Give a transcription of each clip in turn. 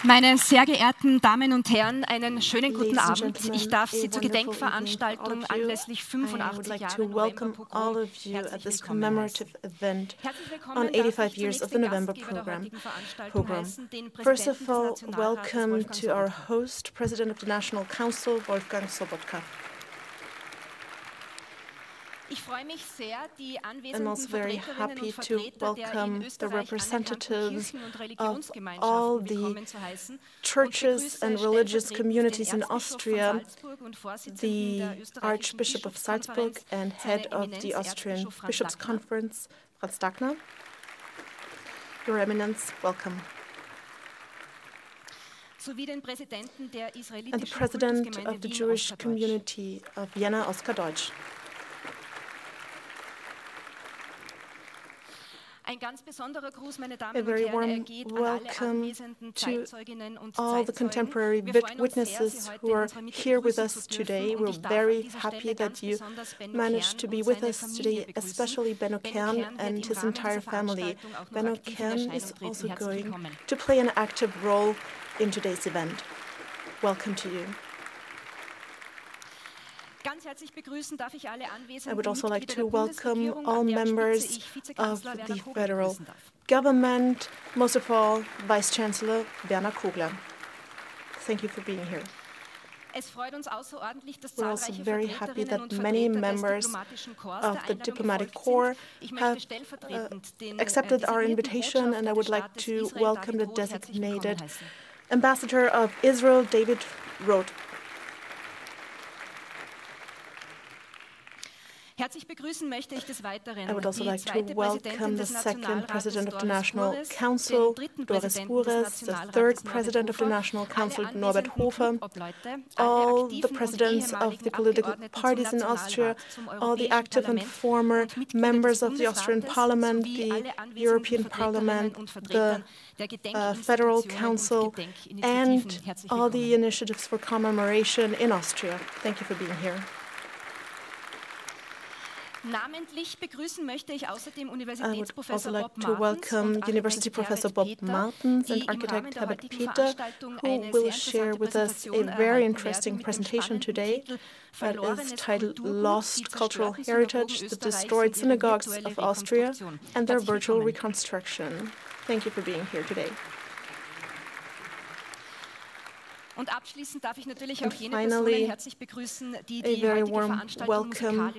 Meine sehr geehrten Damen und Herren, einen schönen guten Abend. Ich darf Sie zur Gedenkveranstaltung anlässlich 85 Jahre Novemberpogroms herzlich commemorative event on 85 years of the November program. First of all, welcome to our host, President of the National Council, Wolfgang Sobotka. I'm also very happy to welcome the representatives of all the churches and religious communities in Austria, the Archbishop of Salzburg and head of the Austrian Bishops' Conference, Franz Dagner. Your Eminence, welcome. And the President of the Jewish community of Vienna, Oskar Deutsch. A very warm welcome to all the contemporary witnesses who are here with us today. We're very happy that you managed to be with us today, especially Benno Kern and his entire family. Benno Kern is also going to play an active role in today's event. Welcome to you. I would also like to welcome all members of the federal government, most of all, Vice-Chancellor Werner Kogler. Thank you for being here. We're also very happy that many members of the diplomatic corps have accepted our invitation, and I would like to welcome the designated Ambassador of Israel, David Roth. I would also like to welcome the second President of the National Council, Doris Bures, the third President of the National Council, Norbert Hofer, all the presidents of the political parties in Austria, all the active and former members of the Austrian Parliament, the European Parliament, the Federal Council, and all the initiatives for commemoration in Austria. Thank you for being here. I would also like to welcome University Professor Bob Martens and architect Herbert Peter, who will share with us a very interesting presentation today that is titled Lost Cultural Heritage, the Destroyed Synagogues of Austria and Their Virtual Reconstruction. Thank you for being here today. And finally, a very warm welcome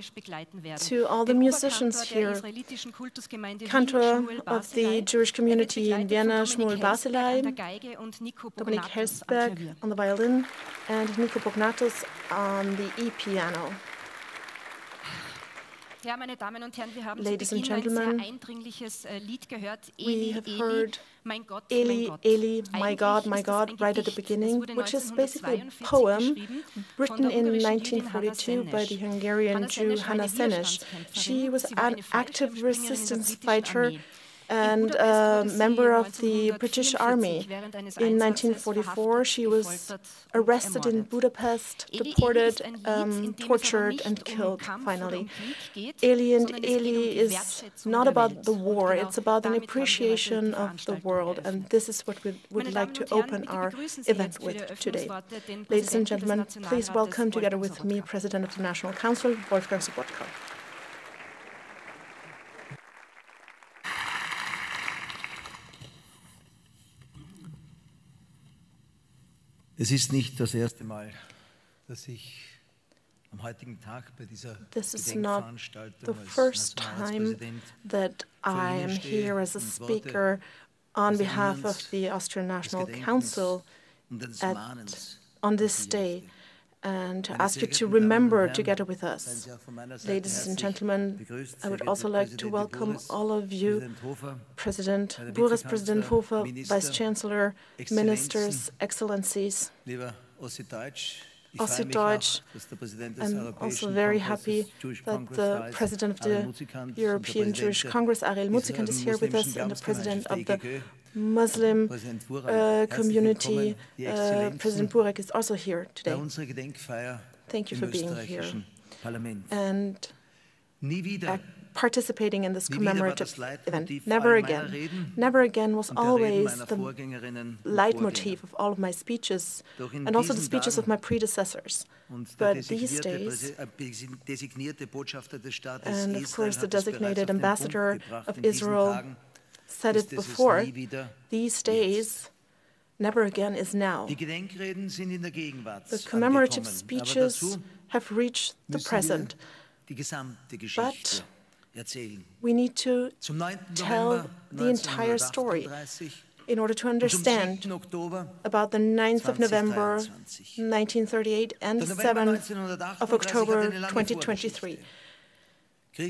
to all the musicians here. Cantor of the Jewish community in Vienna, Shmuel Basilai, Dominik Helsberg on the violin, and Nico Pognatus on the e-piano. Ladies and gentlemen, we have heard Eli, Eli, my God, right at the beginning, which is basically a poem written in 1942 by the Hungarian Jew Hanna Senes. She was an active resistance fighter and a member of the British Army. In 1944, she was arrested in Budapest, deported, tortured, and killed, finally. Eli and Eli is not about the war, it's about an appreciation of the world, and this is what we would like to open our event with today. Ladies and gentlemen, please welcome, together with me, President of the National Council, Wolfgang Sobotka. Es ist nicht das erste Mal, dass ich am heutigen Tag bei dieser Gedenkveranstaltung als Nationalratspräsident that I am here as a speaker on behalf of the Austrian National Council on this day, and to ask you to remember together with us. Ladies and gentlemen, I would also like to welcome all of you, President Bures, President Hofer, Vice-Chancellor, Ministers, Excellencies, Ossi Deutsch. I'm also very happy that the President of the European Jewish Congress, Ariel Muzikant, is here with us, and the President of the Muslim community, President Burek, is also here today. Thank you for being here. And participating in this commemorative event. Never again. Never again was always the leitmotif of all of my speeches and also the speeches of my predecessors. But these days, and of course the designated ambassador of Israel said it before, these days, never again is now. The commemorative speeches have reached the present, but we need to tell the entire story in order to understand about the 9th of November 1938 and the 7th of October 2023.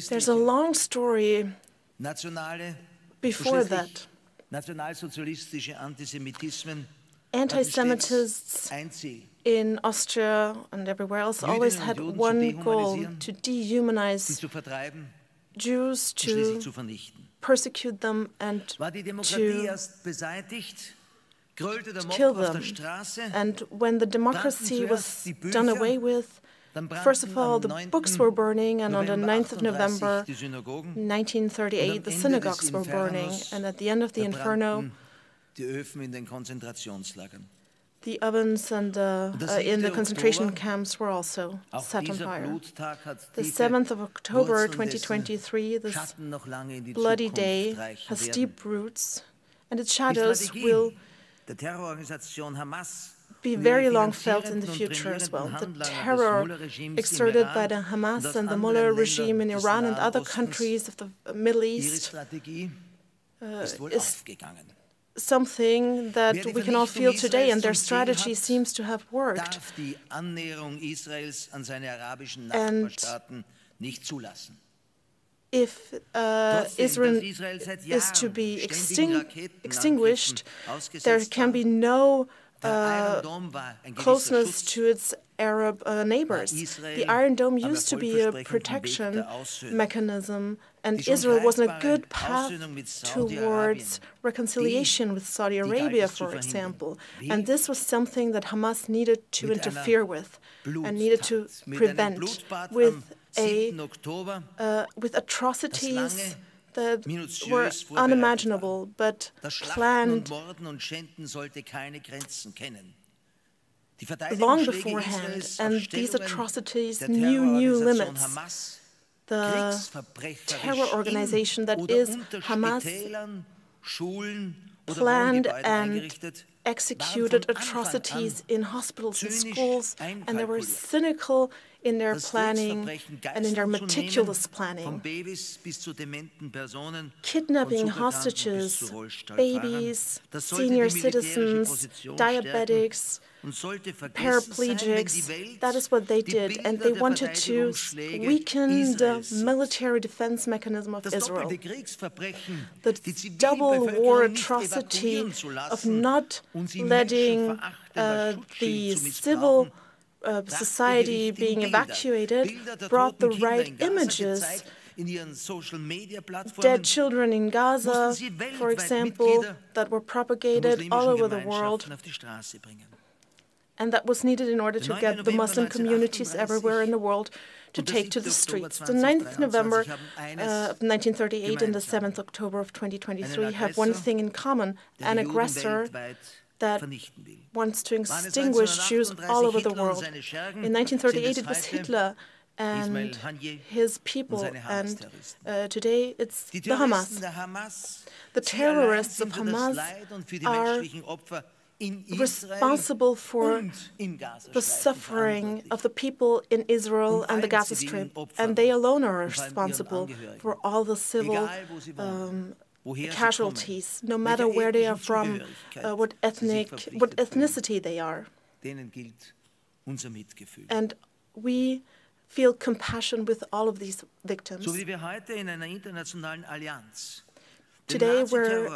There's a long story before that. Anti-Semitists in Austria and everywhere else always had one goal: to dehumanize Jews, to persecute them, and to kill them. And when the democracy was done away with, first of all, the books were burning, and on the 9th of November 1938, the synagogues were burning, and at the end of the Inferno, the ovens and in the concentration camps were also set on fire. The 7th of October 2023, this bloody day, has deep roots, and its shadows will be very long felt in the future as well. The terror exerted by the Hamas and the Mullah regime in Iran and other countries of the Middle East is something that we can all feel today, and their strategy seems to have worked. And if Israel is to be extinguished, there can be no closeness to its Arab neighbors. The Iron Dome used to be a protection mechanism, and Israel was on a good path towards reconciliation with Saudi Arabia, for example. And this was something that Hamas needed to interfere with and needed to prevent with atrocities that were unimaginable but planned long beforehand, and these atrocities knew new limits. The terror organization that is Hamas planned and executed atrocities in hospitals and schools, and they were cynical in their planning and in their meticulous planning. Kidnapping hostages, babies, senior citizens, diabetics, paraplegics, that is what they did, and they wanted to weaken the military defense mechanism of Israel. The double war atrocity of not letting the civil society being evacuated brought the right images. Dead children in Gaza, for example, that were propagated all over the world. And that was needed in order to get the Muslim communities everywhere in the world to take to the streets. The 9th of November of 1938 and the 7th October of 2023 have one thing in common: an aggressor that wants to extinguish Jews all over the world. In 1938, it was Hitler and his people, and today it's the Hamas. The terrorists of Hamas are responsible for the suffering of the people in Israel and the Gaza Strip, and they alone are responsible for all the civil casualties, no matter where they are from, what ethnicity they are. And we feel compassion with all of these victims. Today we're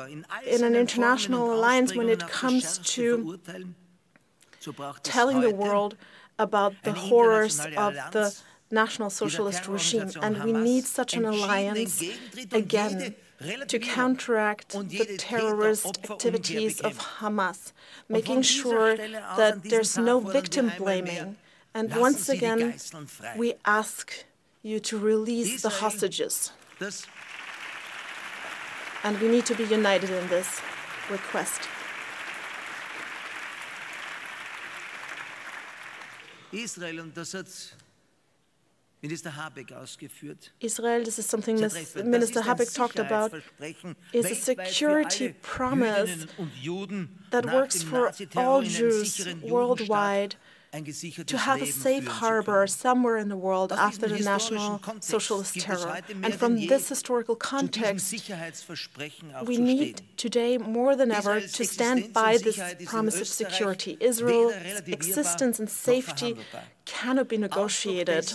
in an international alliance when it comes to telling the world about the horrors of the National Socialist regime, and we need such an alliance again to counteract the terrorist activities of Hamas, making sure that there's no victim blaming. And once again, we ask you to release the hostages. And we need to be united in this request. Israel, und das hat Minister Habeck ausgeführt. Israel, this is something Minister Habeck talked about, is a security promise that works for all Jews worldwide to have a safe harbor somewhere in the world after the National Socialist terror. And from this historical context, we need today more than ever to stand by this promise of security. Israel's existence and safety cannot be negotiated.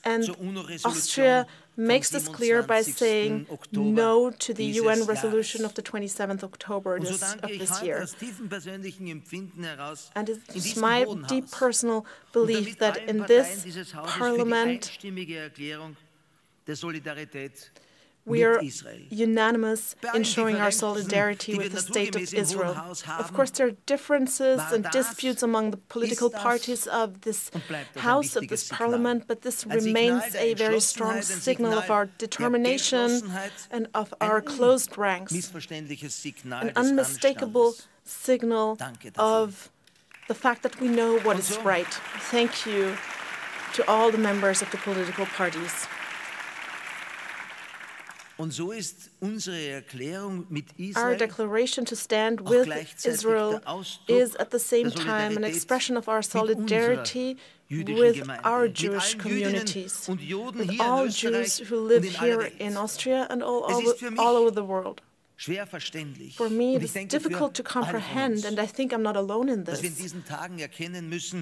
And Austria makes this clear by saying no to the UN resolution of the 27th October of this year. And it's my deep personal belief that in this Parliament, we are unanimous in showing our solidarity with the state of Israel. Of course, there are differences and disputes among the political parties of this House, of this Parliament, but this remains a very strong signal of our determination and of our closed ranks, an unmistakable signal of the fact that we know what is right. Thank you to all the members of the political parties. Our declaration to stand with Israel is at the same time an expression of our solidarity with our Jewish communities, with all Jews who live here in Austria and all over the world. For me, it is difficult to comprehend, and I think I'm not alone in this,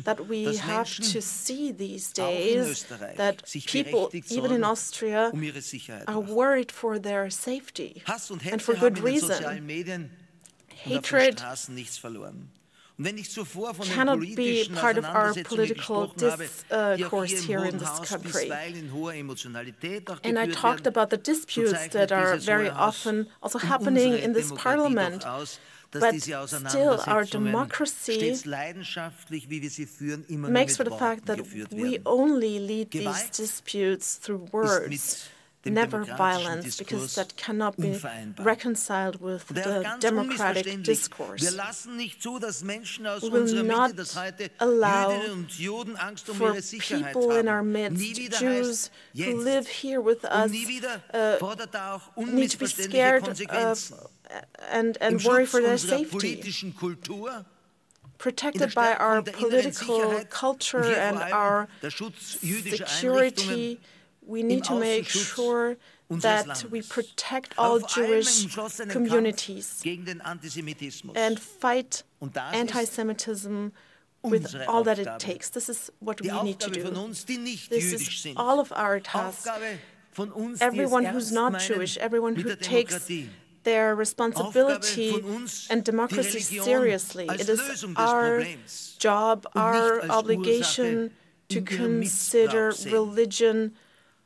that we have to see these days that people, even in Austria, are worried for their safety, and for good reason. Hatred cannot be part of our political discourse here in this country. And I talked about the disputes that are very often also happening in this Parliament. But still, our democracy makes for the fact that we only lead these disputes through words, never violence, because that cannot be reconciled with the democratic discourse. We will not allow for people in our midst, Jews who live here with us, need to be scared and worry for their safety. Protected by our political culture and our security, we need to make sure that we protect all Jewish communities and fight anti-Semitism with all that it takes. This is what we need to do. This is all of our task. Everyone who's not Jewish, everyone who takes their responsibility and democracy seriously. It is our job, our obligation to consider religion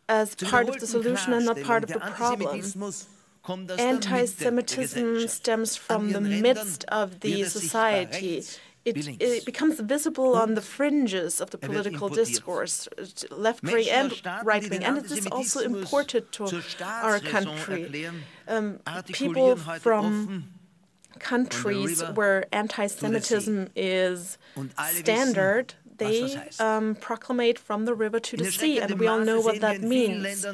as part of the solution and not part of the problem. Anti-Semitism stems from the midst of the society. It becomes visible on the fringes of the political discourse, left-wing and right-wing, and it is also imported to our country. People from countries where anti-Semitism is standard, they proclamate from the river to the sea, and we all know what that means.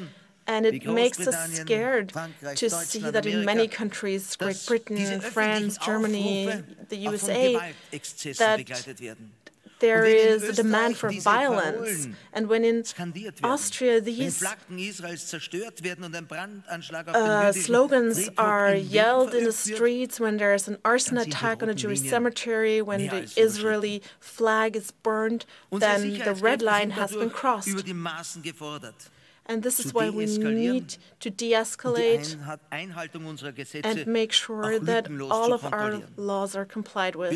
And it makes us scared to see that in many countries, Great Britain, France, Germany, the USA, that there is a demand for violence. And when in Austria these slogans are yelled in the streets, when there is an arson attack on a Jewish cemetery, when the Israeli flag is burned, then the red line has been crossed. And this is why we need to de-escalate and make sure that all of our laws are complied with,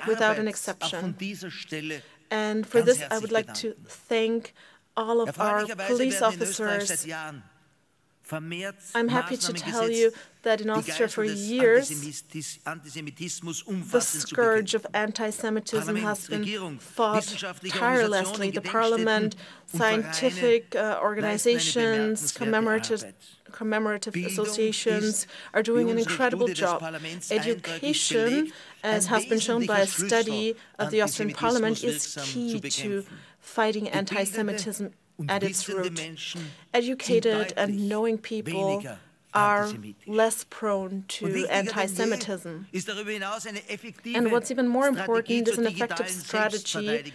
without an exception. And for this, I would like to thank all of our police officers I'm happy to tell you that in Austria for years, the scourge of anti-Semitism has been fought tirelessly. The Parliament, scientific organizations, commemorative associations are doing an incredible job. Education, as has been shown by a study of the Austrian Parliament, is key to fighting anti-Semitism at its root. Educated and knowing people are less prone to anti-Semitism. And what's even more important is an effective strategy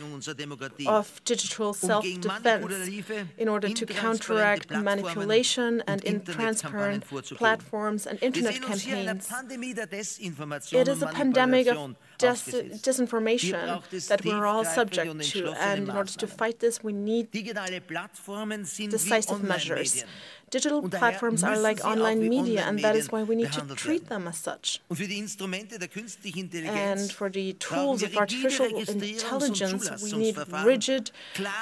of digital self-defense in order to counteract manipulation and intransparent platforms and internet campaigns. It is a pandemic of disinformation that we're all subject to, and in order to fight this, we need decisive measures. Digital platforms are like online media, and that is why we need to treat them as such. And for the tools of artificial intelligence, we need rigid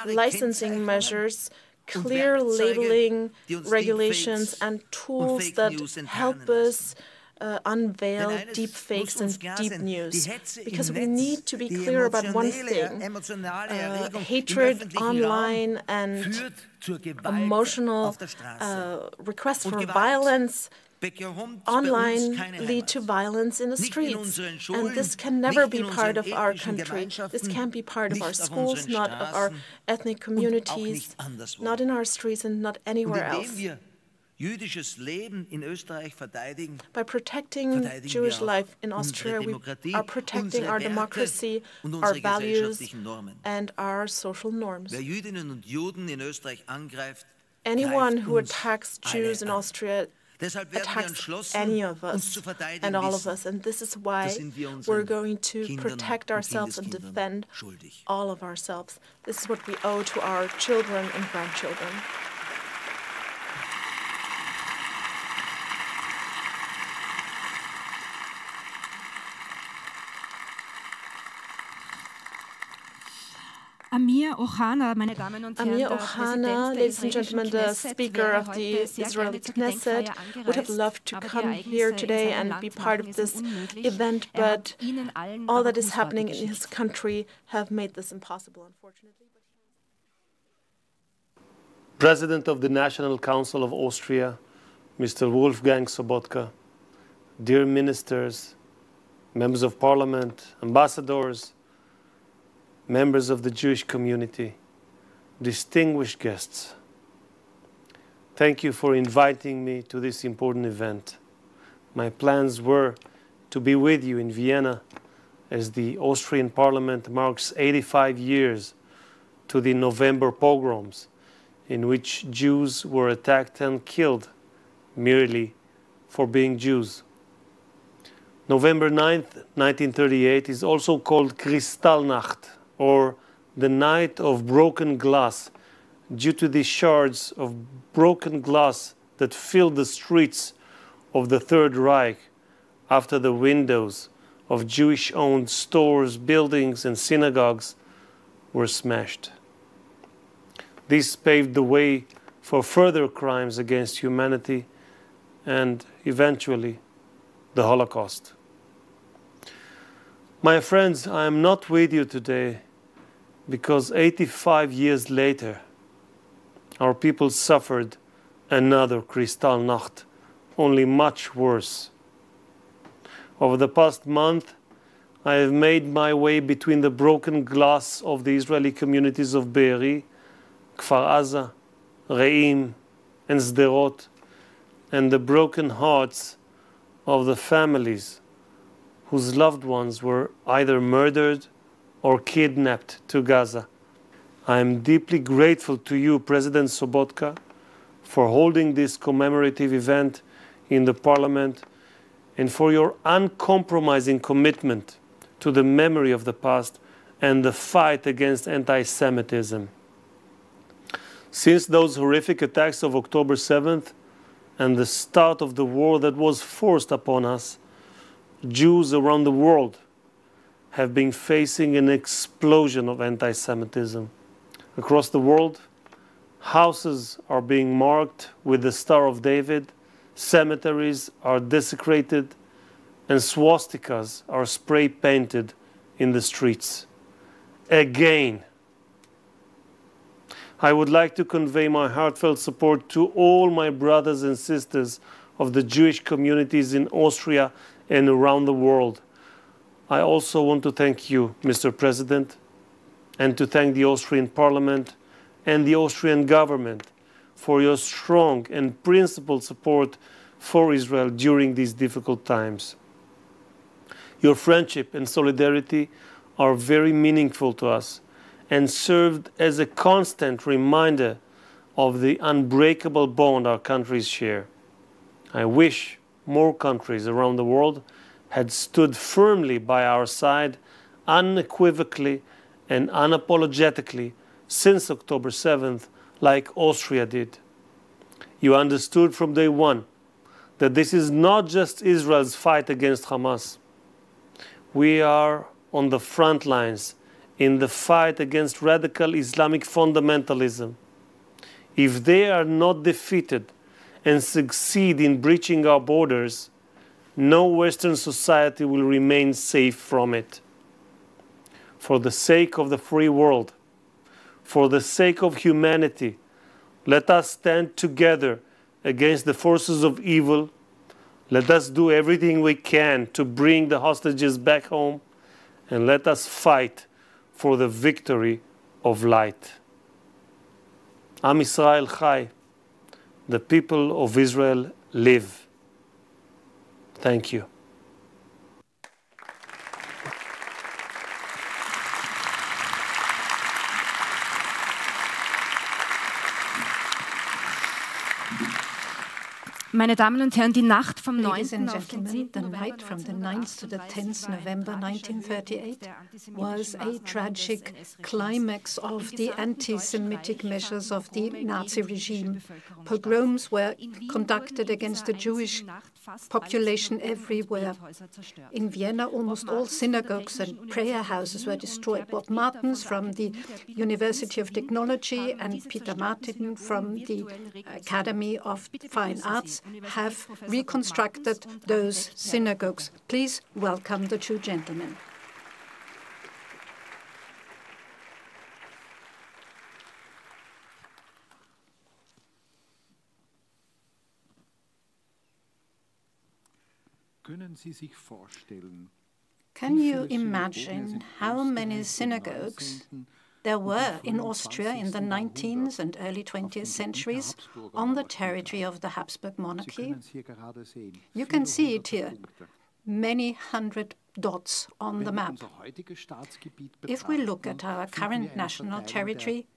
licensing measures, clear labeling regulations, and tools that help us unveil deep fakes and deep news. Because we need to be clear about one thing. Hatred online and emotional requests for violence online lead to violence in the streets. And this can never be part of our country. This can't be part of our schools, not of our ethnic communities, not in our streets and not anywhere else. By protecting Jewish life in Austria, we are protecting our democracy, our values, and our social norms. Anyone who attacks Jews in Austria attacks any of us and all of us, and this is why we're going to protect ourselves and defend all of ourselves. This is what we owe to our children and grandchildren. Amir Ohana, meine Damen und Herren, Amir Ohana, ladies and gentlemen, the Speaker of the Israeli Knesset, would have loved to come here today and be part of this event, but all that is happening in his country have made this impossible, unfortunately. President of the National Council of Austria, Mr. Wolfgang Sobotka, dear ministers, members of parliament, ambassadors, members of the Jewish community, distinguished guests, thank you for inviting me to this important event. My plans were to be with you in Vienna as the Austrian Parliament marks 85 years to the November pogroms, in which Jews were attacked and killed merely for being Jews. November 9th, 1938 is also called Kristallnacht, or the night of broken glass, due to the shards of broken glass that filled the streets of the Third Reich after the windows of Jewish-owned stores, buildings, and synagogues were smashed. This paved the way for further crimes against humanity and, eventually, the Holocaust. My friends, I am not with you today because 85 years later, our people suffered another Kristallnacht, only much worse. Over the past month, I have made my way between the broken glass of the Israeli communities of Be'eri, Kfar Aza, Re'im, and Sderot, and the broken hearts of the families whose loved ones were either murdered or kidnapped to Gaza. I am deeply grateful to you, President Sobotka, for holding this commemorative event in the Parliament and for your uncompromising commitment to the memory of the past and the fight against anti-Semitism. Since those horrific attacks of October 7th and the start of the war that was forced upon us, Jews around the world have been facing an explosion of anti-Semitism. Across the world, Houses are being marked with the Star of David, cemeteries are desecrated, and swastikas are spray-painted in the streets. Again, I would like to convey my heartfelt support to all my brothers and sisters of the Jewish communities in Austria and around the world. I also want to thank you, Mr. President, and to thank the Austrian Parliament and the Austrian government for your strong and principled support for Israel during these difficult times. Your friendship and solidarity are very meaningful to us and served as a constant reminder of the unbreakable bond our countries share. I wish more countries around the world had stood firmly by our side, unequivocally and unapologetically, since October 7th, like Austria did. You understood from day one that this is not just Israel's fight against Hamas. We are on the front lines in the fight against radical Islamic fundamentalism. If they are not defeated and succeed in breaching our borders, no Western society will remain safe from it. For the sake of the free world, for the sake of humanity, let us stand together against the forces of evil. Let us do everything we can to bring the hostages back home, and let us fight for the victory of light. Am Yisrael Chai, the people of Israel live. Thank you. Meine Damen und Herren, die Nacht vom 9. Ladies and gentlemen, the night from the 9th to the 10th November 1938 was a tragic climax of the anti-Semitic measures of the Nazi regime. Pogroms were conducted against the Jewish population everywhere. In Vienna, almost all synagogues and prayer houses were destroyed. Bob Martens from the University of Technology and Peter Martin from the Academy of Fine Arts have reconstructed those synagogues. Please welcome the two gentlemen. Can you imagine how many synagogues there were in Austria in the 19th and early 20th centuries on the territory of the Habsburg monarchy? You can see it here, many hundred dots on the map. If we look at our current national territory,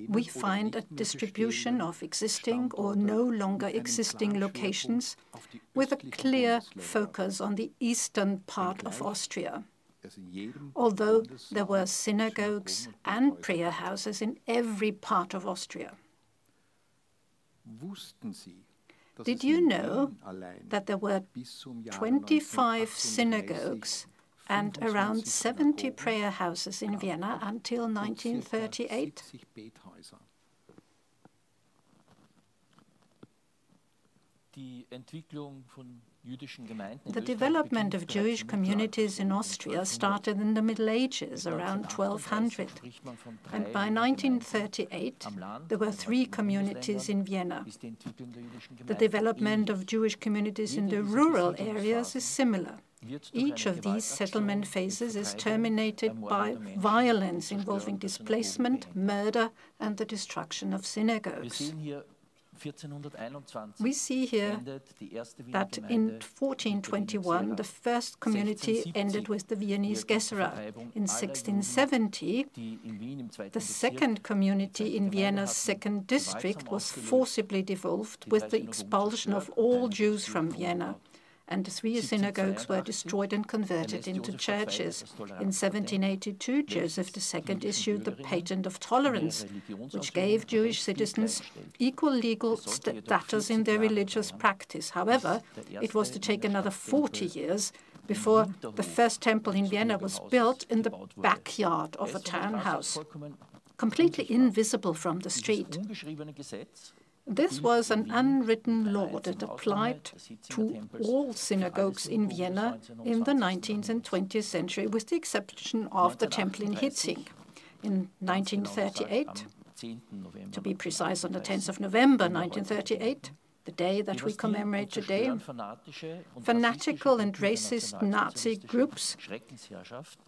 we find a distribution of existing or no longer existing locations with a clear focus on the eastern part of Austria. Although there were synagogues and prayer houses in every part of Austria. Did you know that there were 25 synagogues and around 70 prayer houses in Vienna until 1938? The development of Jewish communities in Austria started in the Middle Ages, around 1200. And by 1938, there were 3 communities in Vienna. The development of Jewish communities in the rural areas is similar. Each of these settlement phases is terminated by violence involving displacement, murder, and the destruction of synagogues. We see here that in 1421, the first community ended with the Viennese Gesserer. In 1670, the second community in Vienna's second district was forcibly devolved with the expulsion of all Jews from Vienna. And 3 synagogues were destroyed and converted into churches. In 1782, Joseph II issued the Patent of Tolerance, which gave Jewish citizens equal legal status in their religious practice. However, it was to take another 40 years before the first temple in Vienna was built in the backyard of a townhouse. completely invisible from the street. This was an unwritten law that applied to all synagogues in Vienna in the 19th and 20th century, with the exception of the temple in Hitzing. In 1938, to be precise, on the 10th of November 1938, the day that we commemorate today, fanatical and racist Nazi groups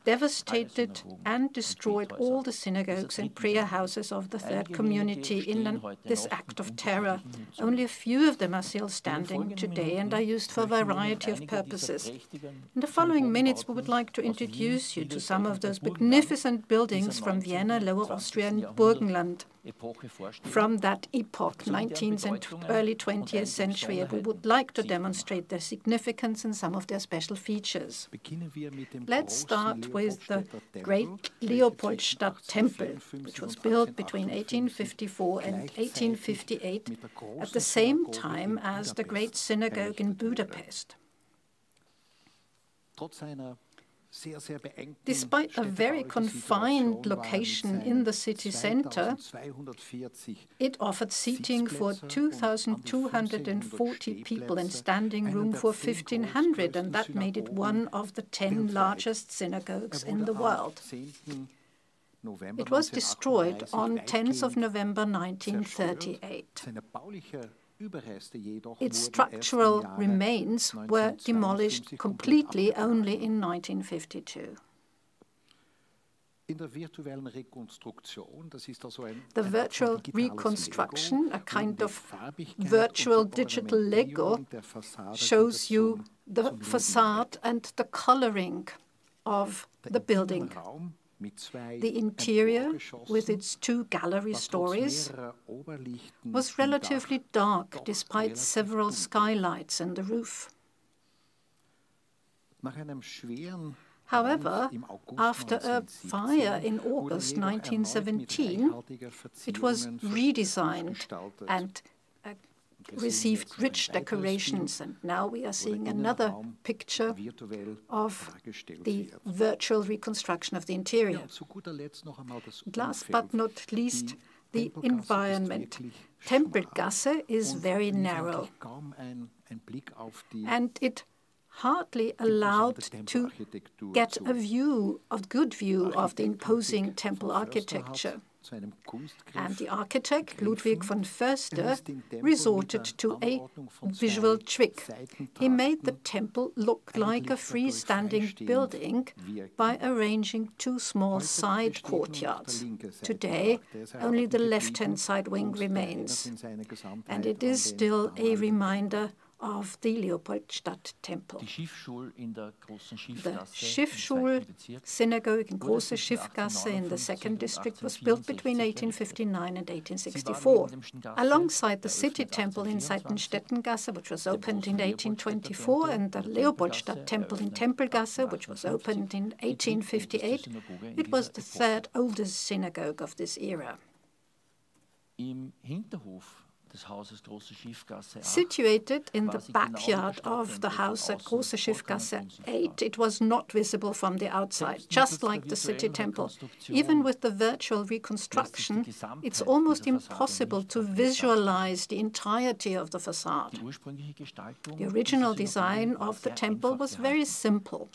devastated and destroyed all the synagogues and prayer houses of the Third Community in this act of terror. Only a few of them are still standing today and are used for a variety of purposes. In the following minutes, we would like to introduce you to some of those magnificent buildings from Vienna, Lower Austria, and Burgenland. From that epoch, 19th and early 20th century, we would like to demonstrate their significance and some of their special features. Let's start with the great Leopoldstadt Temple, which was built between 1854 and 1858, at the same time as the great synagogue in Budapest. Despite a very confined location in the city center, it offered seating for 2,240 people and standing room for 1,500, and that made it one of the 10 largest synagogues in the world. It was destroyed on 10th of November 1938. Its structural remains were demolished completely only in 1952. The virtual reconstruction, a kind of virtual digital Lego, shows you the facade and the coloring of the building. The interior, with its 2 gallery stories, was relatively dark despite several skylights in the roof. However, after a fire in August 1917, it was redesigned and received rich decorations, and now we are seeing another picture of the virtual reconstruction of the interior. Last but not least, the environment. Tempelgasse is very narrow, and it hardly allowed to get a good view of the imposing temple architecture. And the architect, Ludwig von Förster, resorted to a visual trick. He made the temple look like a freestanding building by arranging 2 small side courtyards. Today, only the left-hand side wing remains, and it is still a reminder of the Leopoldstadt Temple. The Schiffschul synagogue in Große Schiffgasse in the 2nd district was built between 1859 and 1864. Alongside the city temple in Seitenstättengasse, which was opened in 1824, and the Leopoldstadt Temple in Tempelgasse, which was opened in 1858, it was the 3rd oldest synagogue of this era. Situated in the backyard of the house at Große Schiffgasse 8, it was not visible from the outside, just like the city temple. Even with the virtual reconstruction, it's almost impossible to visualize the entirety of the facade. The original design of the temple was very simple.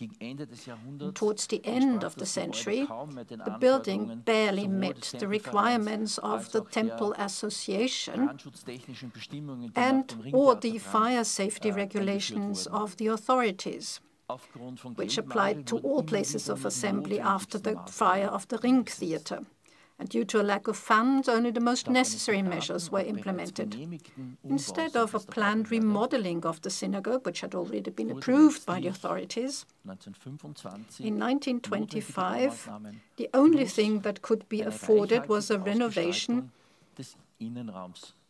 Towards the end of the century, the building barely met the requirements of the Temple Association or the fire safety regulations of the authorities, which applied to all places of assembly after the fire of the Ring Theatre. And due to a lack of funds, only the most necessary measures were implemented. Instead of a planned remodeling of the synagogue, which had already been approved by the authorities, in 1925, the only thing that could be afforded was a renovation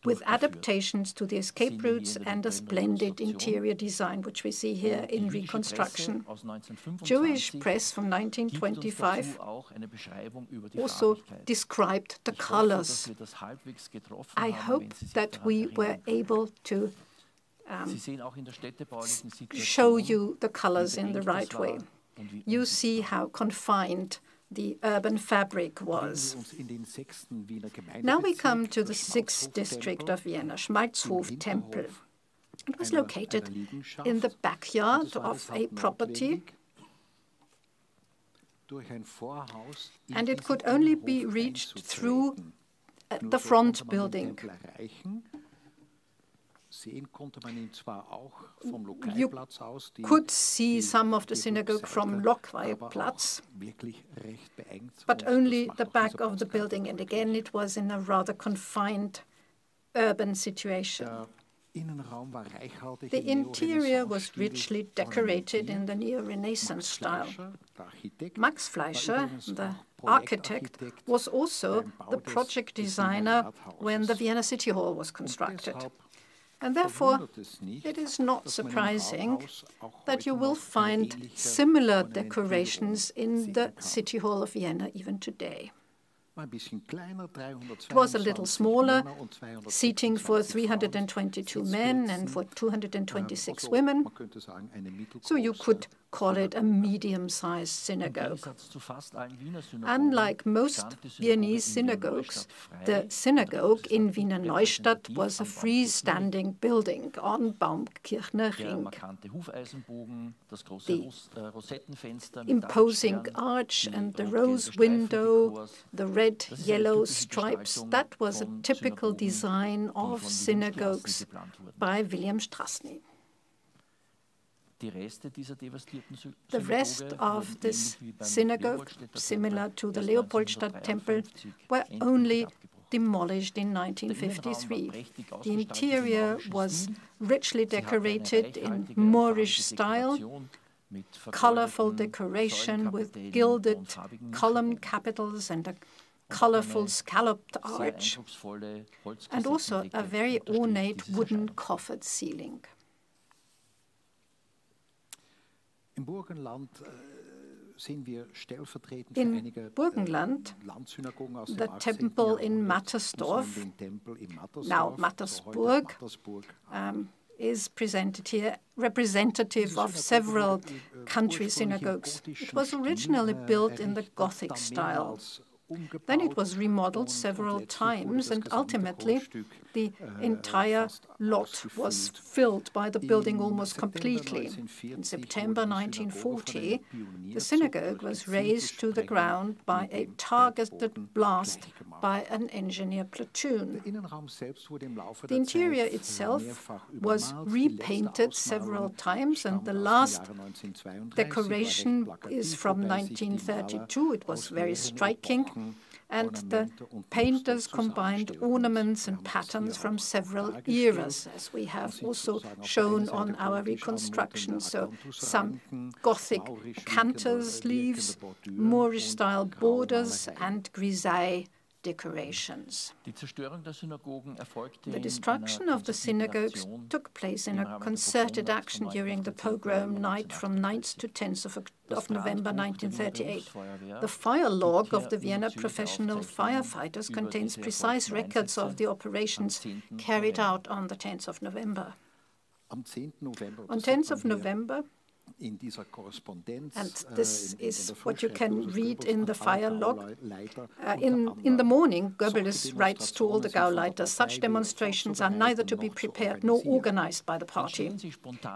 with adaptations to the escape routes and a splendid interior design, which we see here in reconstruction. Jewish press from 1925 also described the colors. I hope that we were able to show you the colors in the right way. You see how confined the urban fabric was. Now we come to the 6th district of Vienna, Schmalzhof Temple. It was located in the backyard of a property, and it could only be reached through the front building. You could see some of the synagogue from Lokweiplatz, but only the back of the building, and again it was in a rather confined urban situation. The interior was richly decorated in the neo-Renaissance style. Max Fleischer, the architect, was also the project designer when the Vienna City Hall was constructed. And therefore, it is not surprising that you will find similar decorations in the City Hall of Vienna even today. It was a little smaller, seating for 322 men and for 226 women, so you could call it a medium-sized synagogue. Unlike most Viennese synagogues, the synagogue in Wiener Neustadt was a freestanding building on Baumkirchner Ring. The imposing arch and the rose window, the red-yellow stripes, that was a typical design of synagogues by William Strassny. The rest of this synagogue, similar to the Leopoldstadt Temple, were only demolished in 1953. The interior was richly decorated in Moorish style, colorful decoration with gilded column capitals and a colorful scalloped arch, and also a very ornate wooden coffered ceiling. In Burgenland, the temple in Mattersdorf, now Mattersburg, is presented here, representative of several country synagogues. It was originally built in the Gothic style. Then it was remodeled several times, and ultimately the entire lot was filled by the building almost completely. In September 1940, the synagogue was razed to the ground by a targeted blast by an engineer platoon. The interior itself was repainted several times, and the last decoration is from 1932. It was very striking, and the painters combined ornaments and patterns from several eras, as we have also shown on our reconstruction. So some Gothic canthus leaves, Moorish-style borders, and grisaille decorations. The destruction of the synagogues took place in a concerted action during the pogrom night from 9th to 10th of November 1938. The fire log of the Vienna professional firefighters contains precise records of the operations carried out on the 10th of November. On 10th of November, and this is what you can read in the fire log. In the morning, Goebbels writes to all the Gauleiters, such demonstrations are neither to be prepared nor organized by the party.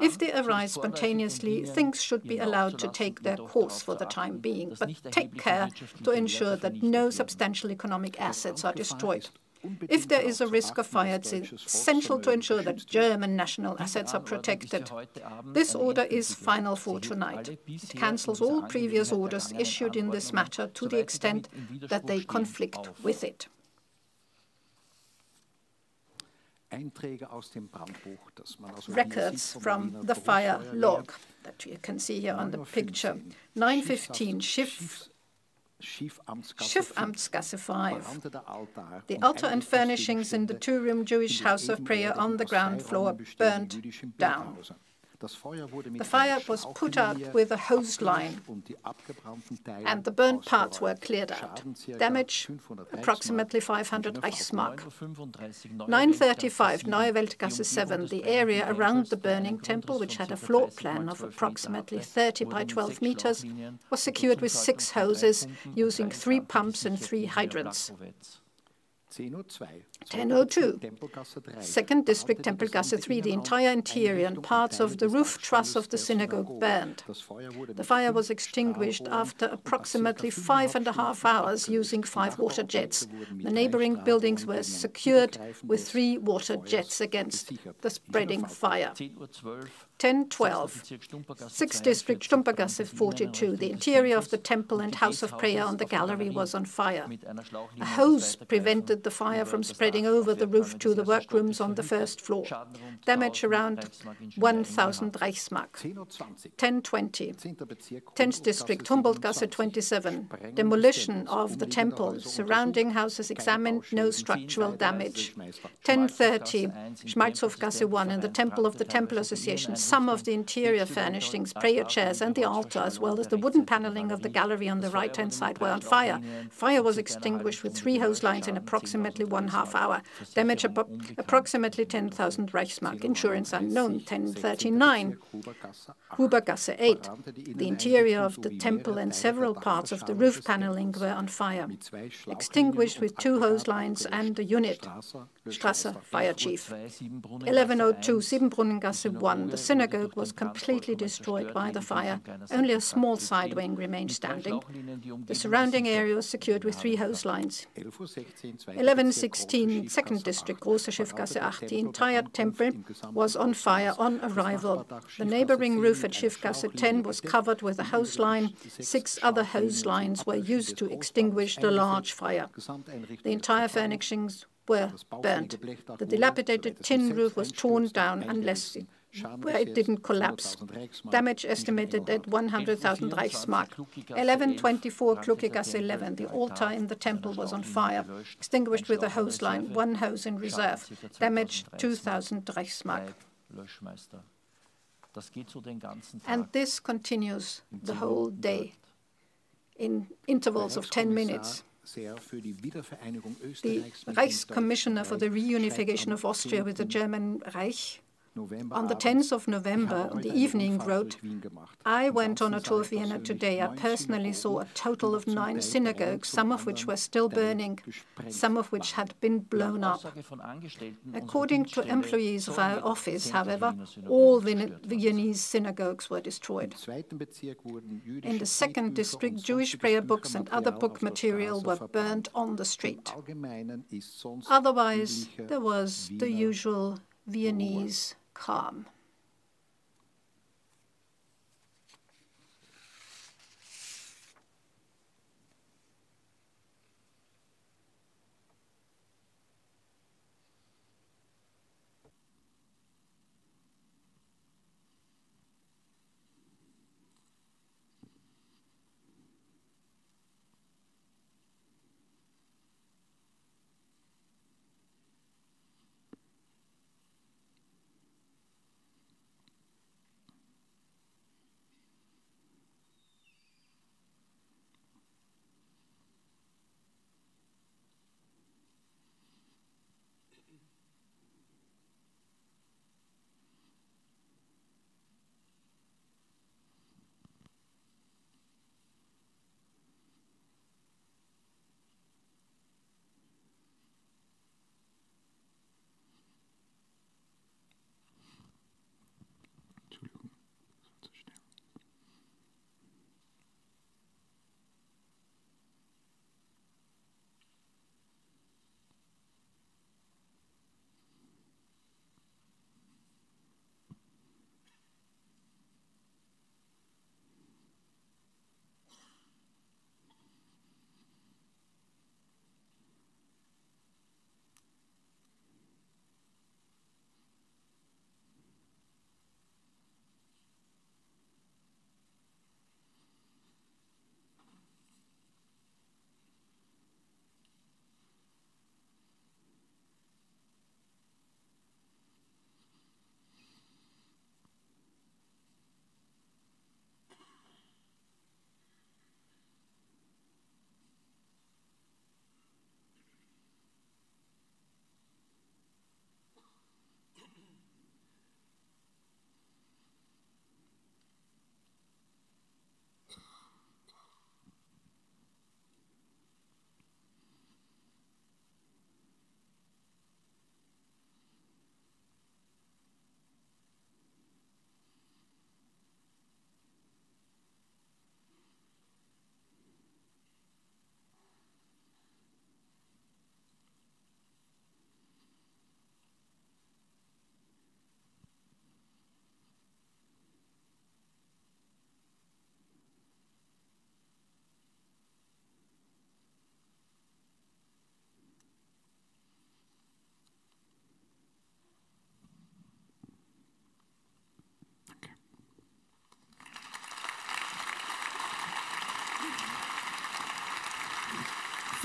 If they arise spontaneously, things should be allowed to take their course for the time being, but take care to ensure that no substantial economic assets are destroyed. If there is a risk of fire, it's essential to ensure that German national assets are protected. This order is final for tonight. It cancels all previous orders issued in this matter to the extent that they conflict with it. Records from the fire log that you can see here on the picture. 9:15, Schiffamtsgasse 5. The altar and furnishings in the two-room Jewish house of prayer on the ground floor burned down. The fire was put out with a hose line, and the burnt parts were cleared out. Damage, approximately 500 Reichsmark. 935, Neue Weltgasse 7, the area around the burning temple, which had a floor plan of approximately 30 by 12 meters, was secured with 6 hoses using 3 pumps and 3 hydrants. 10:02, Second District, Tempelgasse 3, the entire interior and parts of the roof truss of the synagogue burned. The fire was extinguished after approximately 5.5 hours using 5 water jets. The neighboring buildings were secured with 3 water jets against the spreading fire. 10:12, 6th District, Stumpergasse 42. The interior of the temple and house of prayer on the gallery was on fire. A hose prevented the fire from spreading over the roof to the workrooms on the first floor. Damage around 1,000 Reichsmark. 10:20, 10th District, Humboldtgasse 27. Demolition of the temple. Surrounding houses examined, no structural damage. 10:30, Schmalzhofgasse 1, in the temple of the Temple Association. Some of the interior furnishings, prayer chairs and the altar, as well as the wooden paneling of the gallery on the right-hand side, were on fire. Fire was extinguished with 3 hose lines in approximately 1/2 hour. Damage approximately 10,000 Reichsmark. Insurance unknown. 10:39, Hubergasse 8. The interior of the temple and several parts of the roof paneling were on fire. Extinguished with 2 hose lines and a unit. Strasse, fire chief. 11:02, Siebenbrunnengasse 1. The synagogue was completely destroyed by the fire. Only a small side wing remained standing. The surrounding area was secured with 3 hose lines. 11:16, 2nd District, Große Schiffgasse 8. The entire temple was on fire on arrival. The neighboring roof at Schiffgasse 10 was covered with a hose line. 6 other hose lines were used to extinguish the large fire. The entire furnishings were burnt. The dilapidated tin roof was torn down unless where it didn't collapse. Damage estimated at 100,000 Reichsmark. 11:24, Kluckegasse 11. The altar in the temple was on fire, extinguished with a hose line, 1 hose in reserve. Damage 2,000 Reichsmark. And this continues the whole day in intervals of 10 minutes. The Reichscommissioner for the reunification of Austria with the German Reich, on the 10th of November, in the evening, wrote, "I went on a tour of Vienna today. I personally saw a total of 9 synagogues, some of which were still burning, some of which had been blown up. According to employees of our office, however, all Viennese synagogues were destroyed. In the 2nd District, Jewish prayer books and other book material were burned on the street. Otherwise, there was the usual Viennese calm."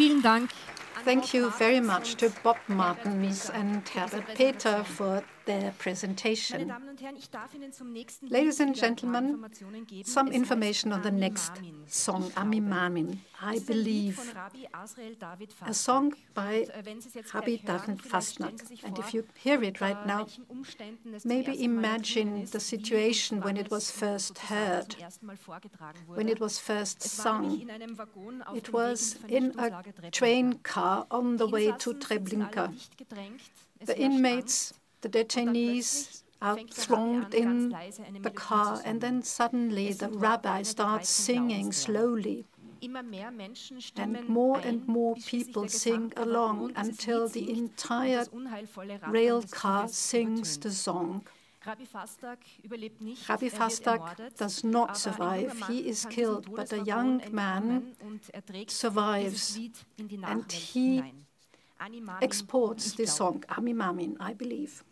Vielen Dank. Thank you very much to Bob Martens and Herbert Peter for their presentation. Ladies and gentlemen, some information on the next song, Ami Mamin, I Believe, a song by Rabbi David Fastnack. And if you hear it right now, maybe imagine the situation when it was first heard, when it was first sung. It was in a train car on the way to Treblinka. The inmates, the detainees are thronged in the car, and then suddenly the rabbi starts singing slowly. And more people sing along until the entire rail car sings the song. Rabbi Fastnack does not survive. He is killed, but a young man survives, and he exports this song, Ami Mamin, I Believe.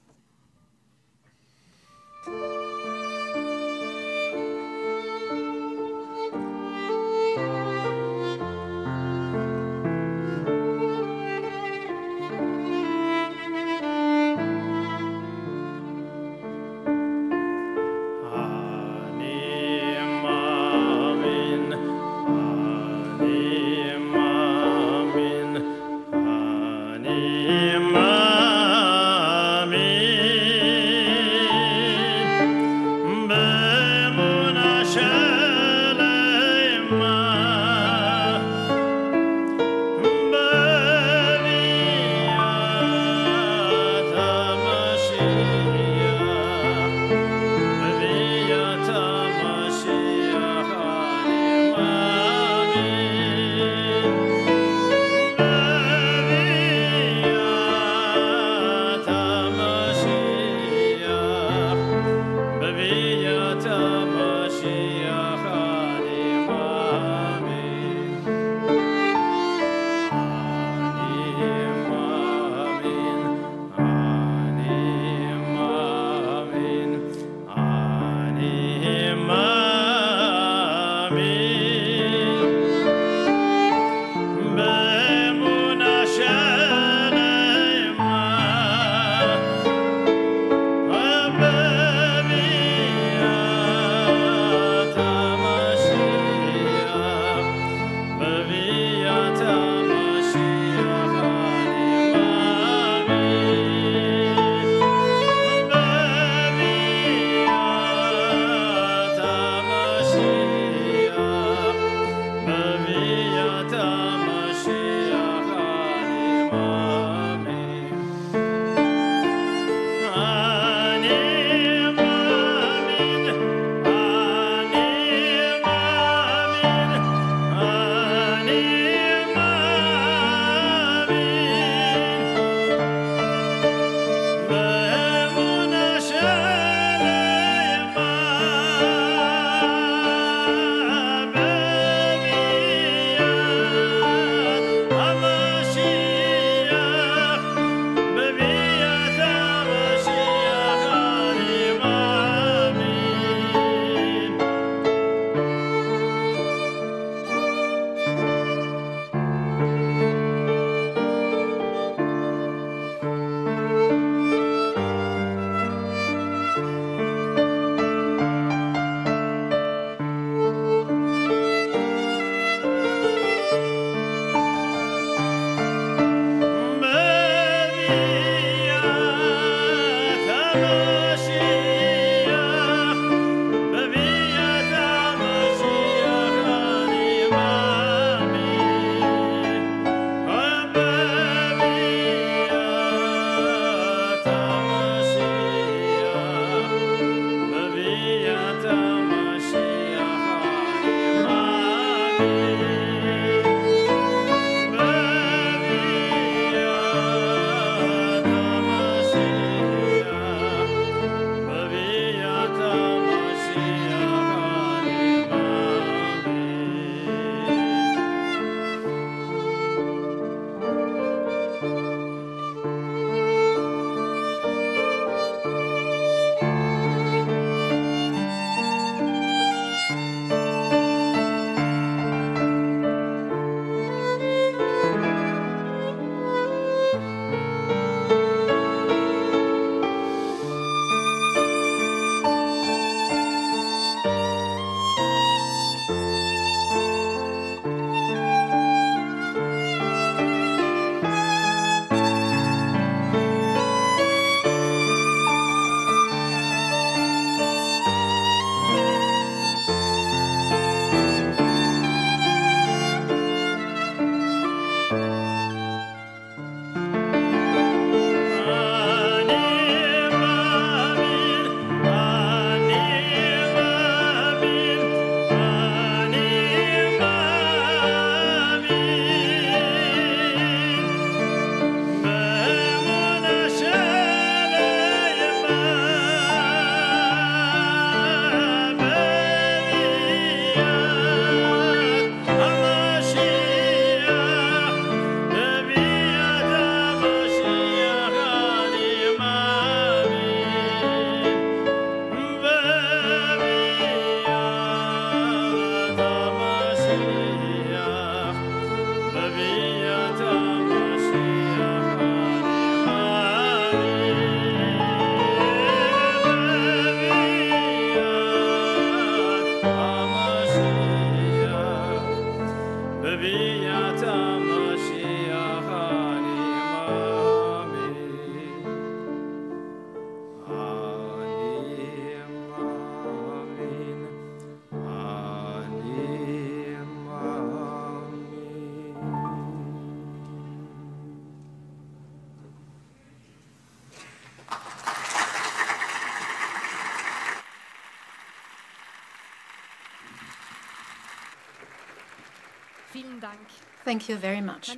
Thank you very much.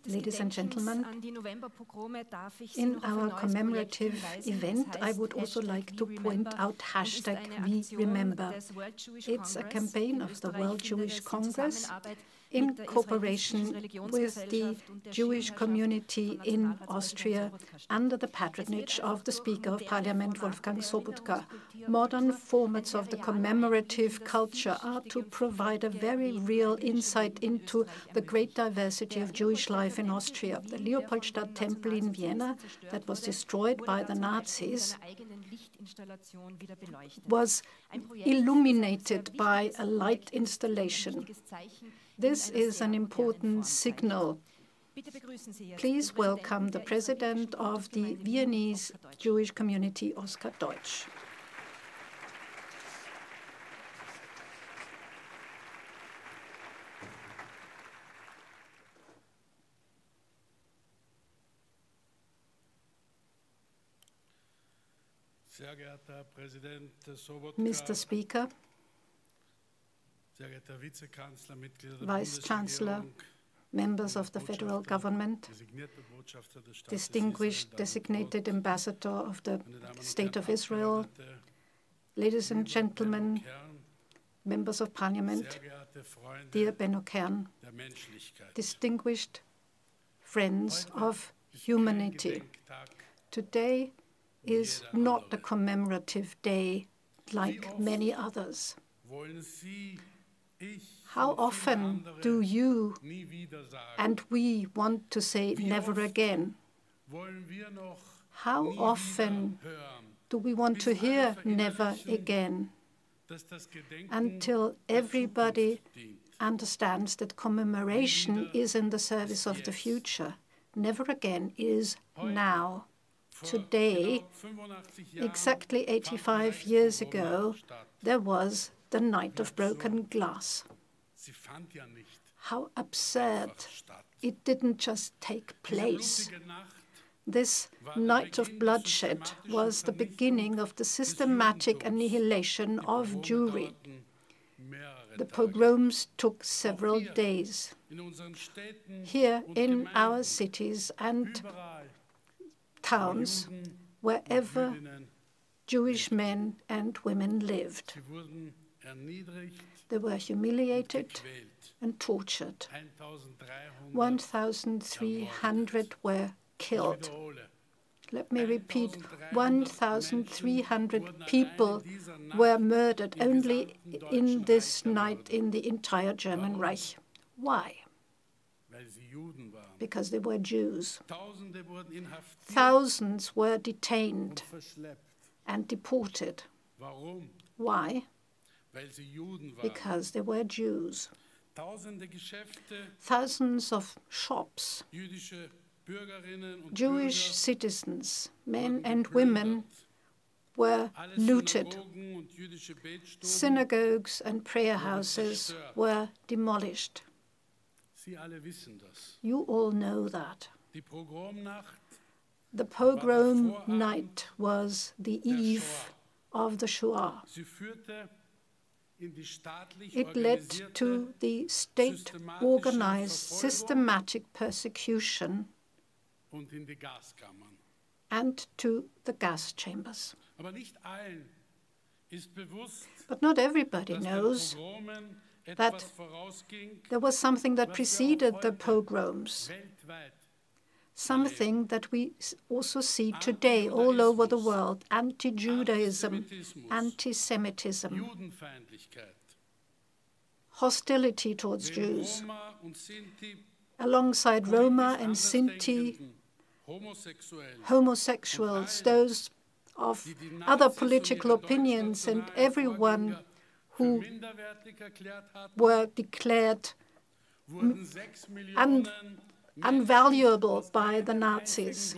Ladies and gentlemen, in our commemorative event, I would also like to point out #WeRemember. It's a campaign of the World Jewish Congress in cooperation with the Jewish community in Austria under the patronage of the Speaker of Parliament, Wolfgang Sobotka. Modern formats of the commemorative culture are to provide a very real insight into the great diversity of Jewish life in Austria. The Leopoldstadt Temple in Vienna, that was destroyed by the Nazis, was illuminated by a light installation. This is an important signal. Please welcome the president of the Viennese Jewish community, Oskar Deutsch. Mr. Speaker, Vice Chancellor, members of the federal government, distinguished designated ambassador of the State of Israel, ladies and gentlemen, members of parliament, dear Benno Kern, distinguished friends of humanity. Today is not a commemorative day like many others. How often do you and we want to say never again? How often do we want to hear never again? Until everybody understands that commemoration is in the service of the future. Never again is now. Today, exactly 85 years ago, there was the Night of Broken Glass. How absurd. It didn't just take place. This night of bloodshed was the beginning of the systematic annihilation of Jewry. The pogroms took several days. Here in our cities and towns, wherever Jewish men and women lived, they were humiliated and tortured. 1,300 were killed. Let me repeat, 1,300 people were murdered only in this night in the entire German Reich. Why? Because they were Jews. Thousands were detained and deported. Why? Because they were Jews. Thousands of shops, Jewish citizens, men and women, were looted. Synagogues and prayer houses were demolished. You all know that. The pogrom night was the eve of the Shoah. It led to the state-organized systematic persecution and to the gas chambers. But not everybody knows that there was something that preceded the pogroms, something that we also see today all over the world: anti-Judaism, anti-Semitism, hostility towards Jews. Alongside Roma and Sinti, homosexuals, those of other political opinions, and everyone who were declared invaluable by the Nazis,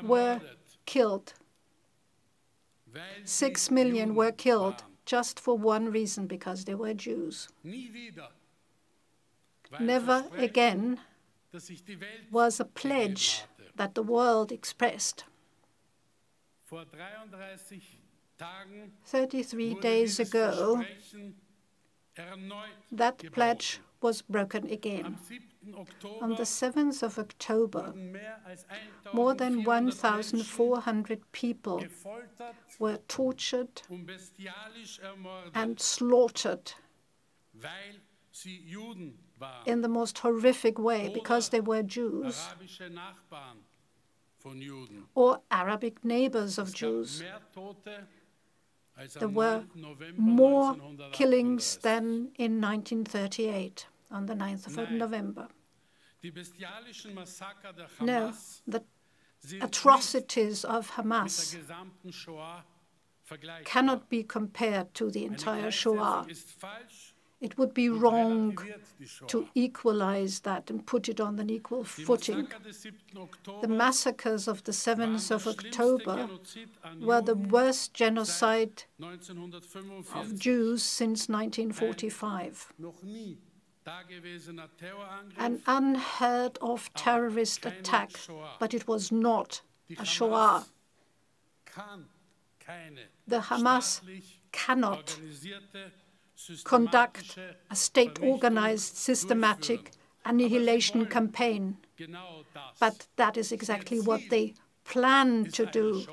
were killed. 6 million were killed just for one reason: because they were Jews. Never again was a pledge that the world expressed. 33 days ago, that pledge was broken again. On the 7th of October, more than 1,400 people were tortured and slaughtered in the most horrific way because they were Jews or Arabic neighbors of Jews. There were more killings than in 1938 on the 9th of November. No, the atrocities of Hamas cannot be compared to the entire Shoah. It would be wrong to equalize that and put it on an equal footing. The massacres of the 7th of October were the worst genocide of Jews since 1945. An unheard of terrorist attack, but it was not a Shoah. The Hamas cannot conduct a state-organized, systematic annihilation campaign. But that is exactly what they plan to do.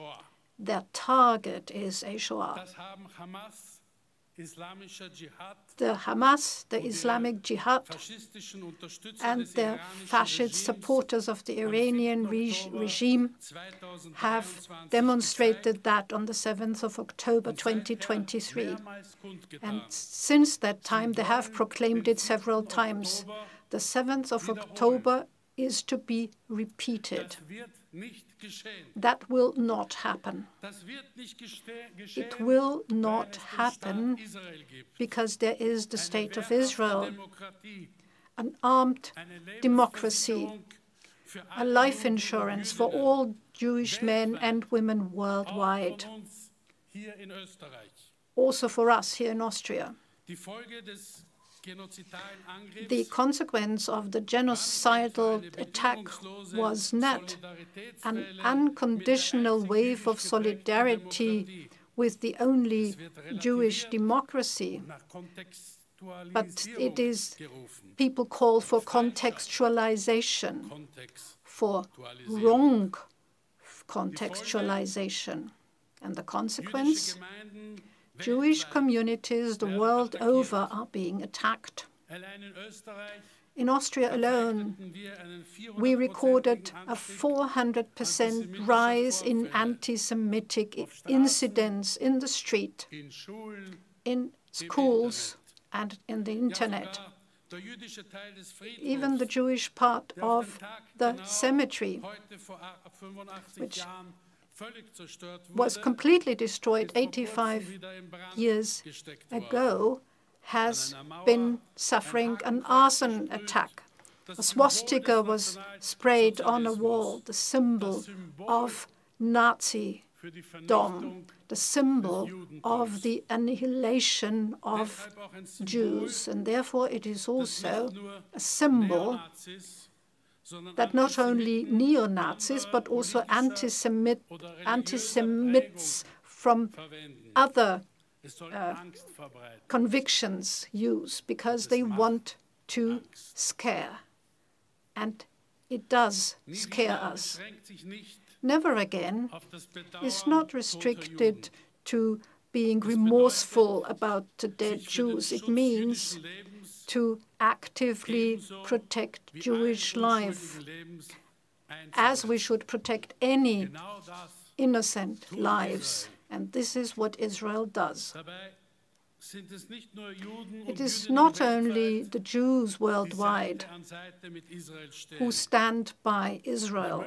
Their target is a Shoah. The Hamas, the Islamic Jihad, and the fascist supporters of the Iranian regime have demonstrated that on the 7th of October 2023. And since that time, they have proclaimed it several times. The 7th of October is to be repeated. That will not happen. It will not happen because there is the State of Israel, an armed democracy, a life insurance for all Jewish men and women worldwide, also for us here in Austria. The consequence of the genocidal attack was not an unconditional wave of solidarity with the only Jewish democracy, but it is people call for contextualization, for wrong contextualization. And the consequence? Jewish communities the world over are being attacked. In Austria alone, we recorded a 400% rise in anti-Semitic incidents in the street, in schools, and in the internet. Even the Jewish part of the cemetery, which was completely destroyed 85 years ago, has been suffering an arson attack. A swastika was sprayed on a wall, the symbol of Nazi-dom, the symbol of the annihilation of Jews. And therefore it is also a symbol that not only neo-Nazis, but also anti-Semites from other convictions use, because they want to scare. And it does scare us. Never again is not restricted to being remorseful about the dead Jews. It means to actively protect Jewish life, as we should protect any innocent lives. And this is what Israel does. It is not only the Jews worldwide who stand by Israel.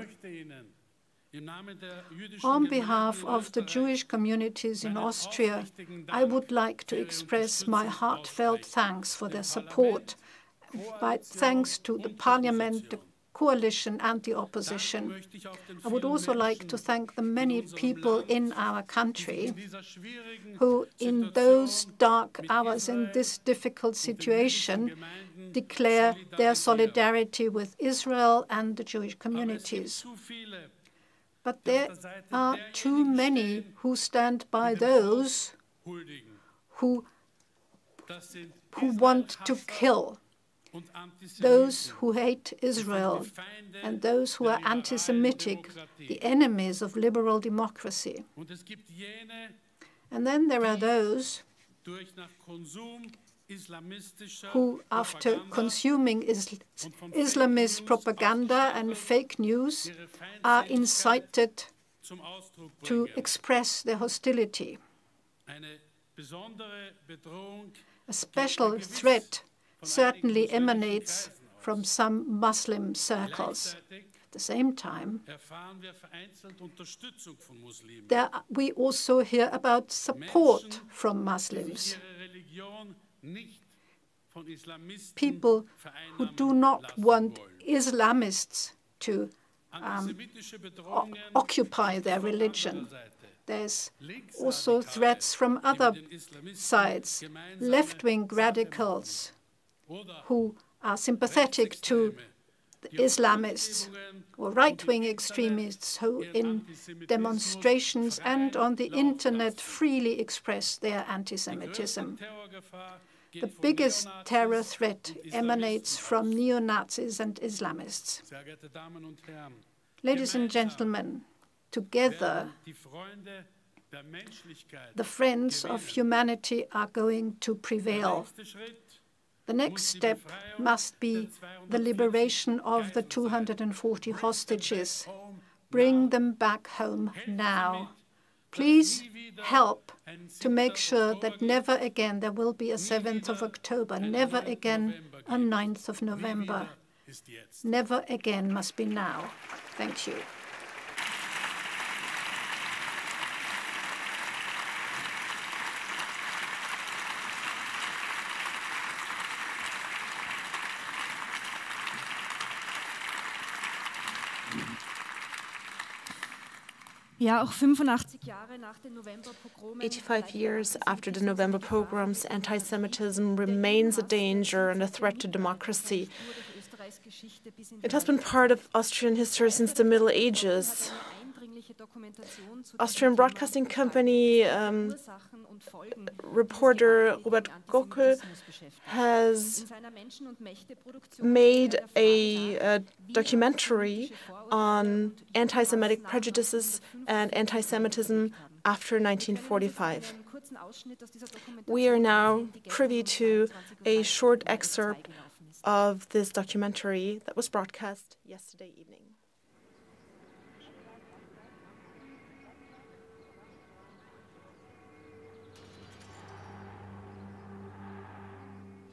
On behalf of the Jewish communities in Austria, I would like to express my heartfelt thanks for their support. Thanks to the Parliament, the coalition, and the opposition. I would also like to thank the many people in our country who, in those dark hours, in this difficult situation, declare their solidarity with Israel and the Jewish communities. But there are too many who stand by those who want to kill. those who hate Israel, and those who are anti-Semitic, the enemies of liberal democracy. And then there are those who, after consuming Islamist propaganda and fake news, are incited to express their hostility. A special threat certainly emanates from some Muslim circles. At the same time, we also hear about support from Muslims. People who do not want Islamists to occupy their religion. There's also threats from other sides, left-wing radicals who are sympathetic to the Islamists, or right-wing extremists who in demonstrations and on the internet freely express their anti-Semitism. The biggest terror threat emanates from neo-Nazis and Islamists. Ladies and gentlemen, together, the friends of humanity are going to prevail. The next step must be the liberation of the 240 hostages. Bring them back home now. Please help to make sure that never again there will be a 7th of October, never again a 9th of November. Never again must be now. Thank you. Ja, auch 85 Jahre nach den Novemberpogromen. 85 years after the November pogroms, anti-Semitism remains a danger and a threat to democracy. It has been part of Austrian history since the Middle Ages. Austrian Broadcasting Company reporter Robert Gockel has made a documentary on anti-Semitic prejudices and anti-Semitism after 1945. We are now privy to a short excerpt of this documentary that was broadcast yesterday evening.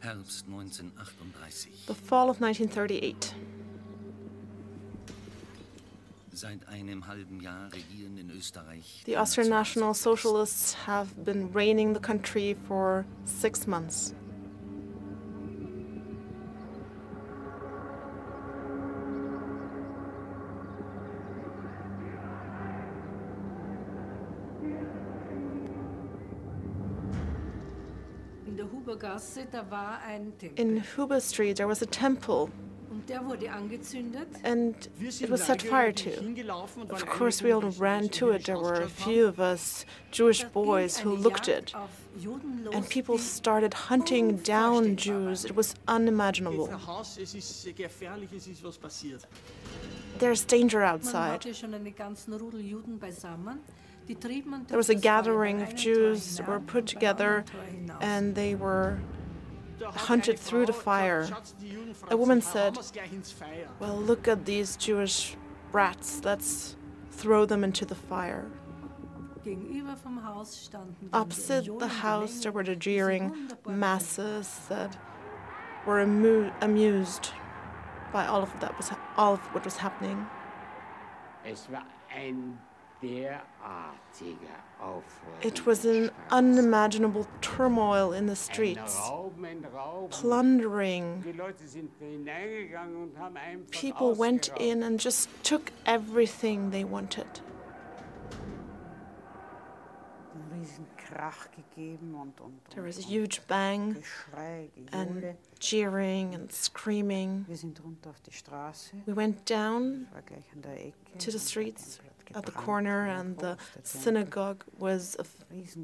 Herbst 1938. The fall of 1938. The Austrian National Socialists have been reigning the country for 6 months. In Huber Street, there was a temple, and it was set fire to. Of course, we all ran to it. There were a few of us Jewish boys who looked at it, and people started hunting down Jews. It was unimaginable. There's danger outside. There was a gathering of Jews that were put together, and they were hunted through the fire. A woman said, "Well, look at these Jewish brats. Let's throw them into the fire." Opposite the house, there were the jeering masses that were amused by all of what was happening. It was an unimaginable turmoil in the streets, plundering. People went in and just took everything they wanted. There was a huge bang, and jeering and screaming. We went down to the streets at the corner, and the synagogue was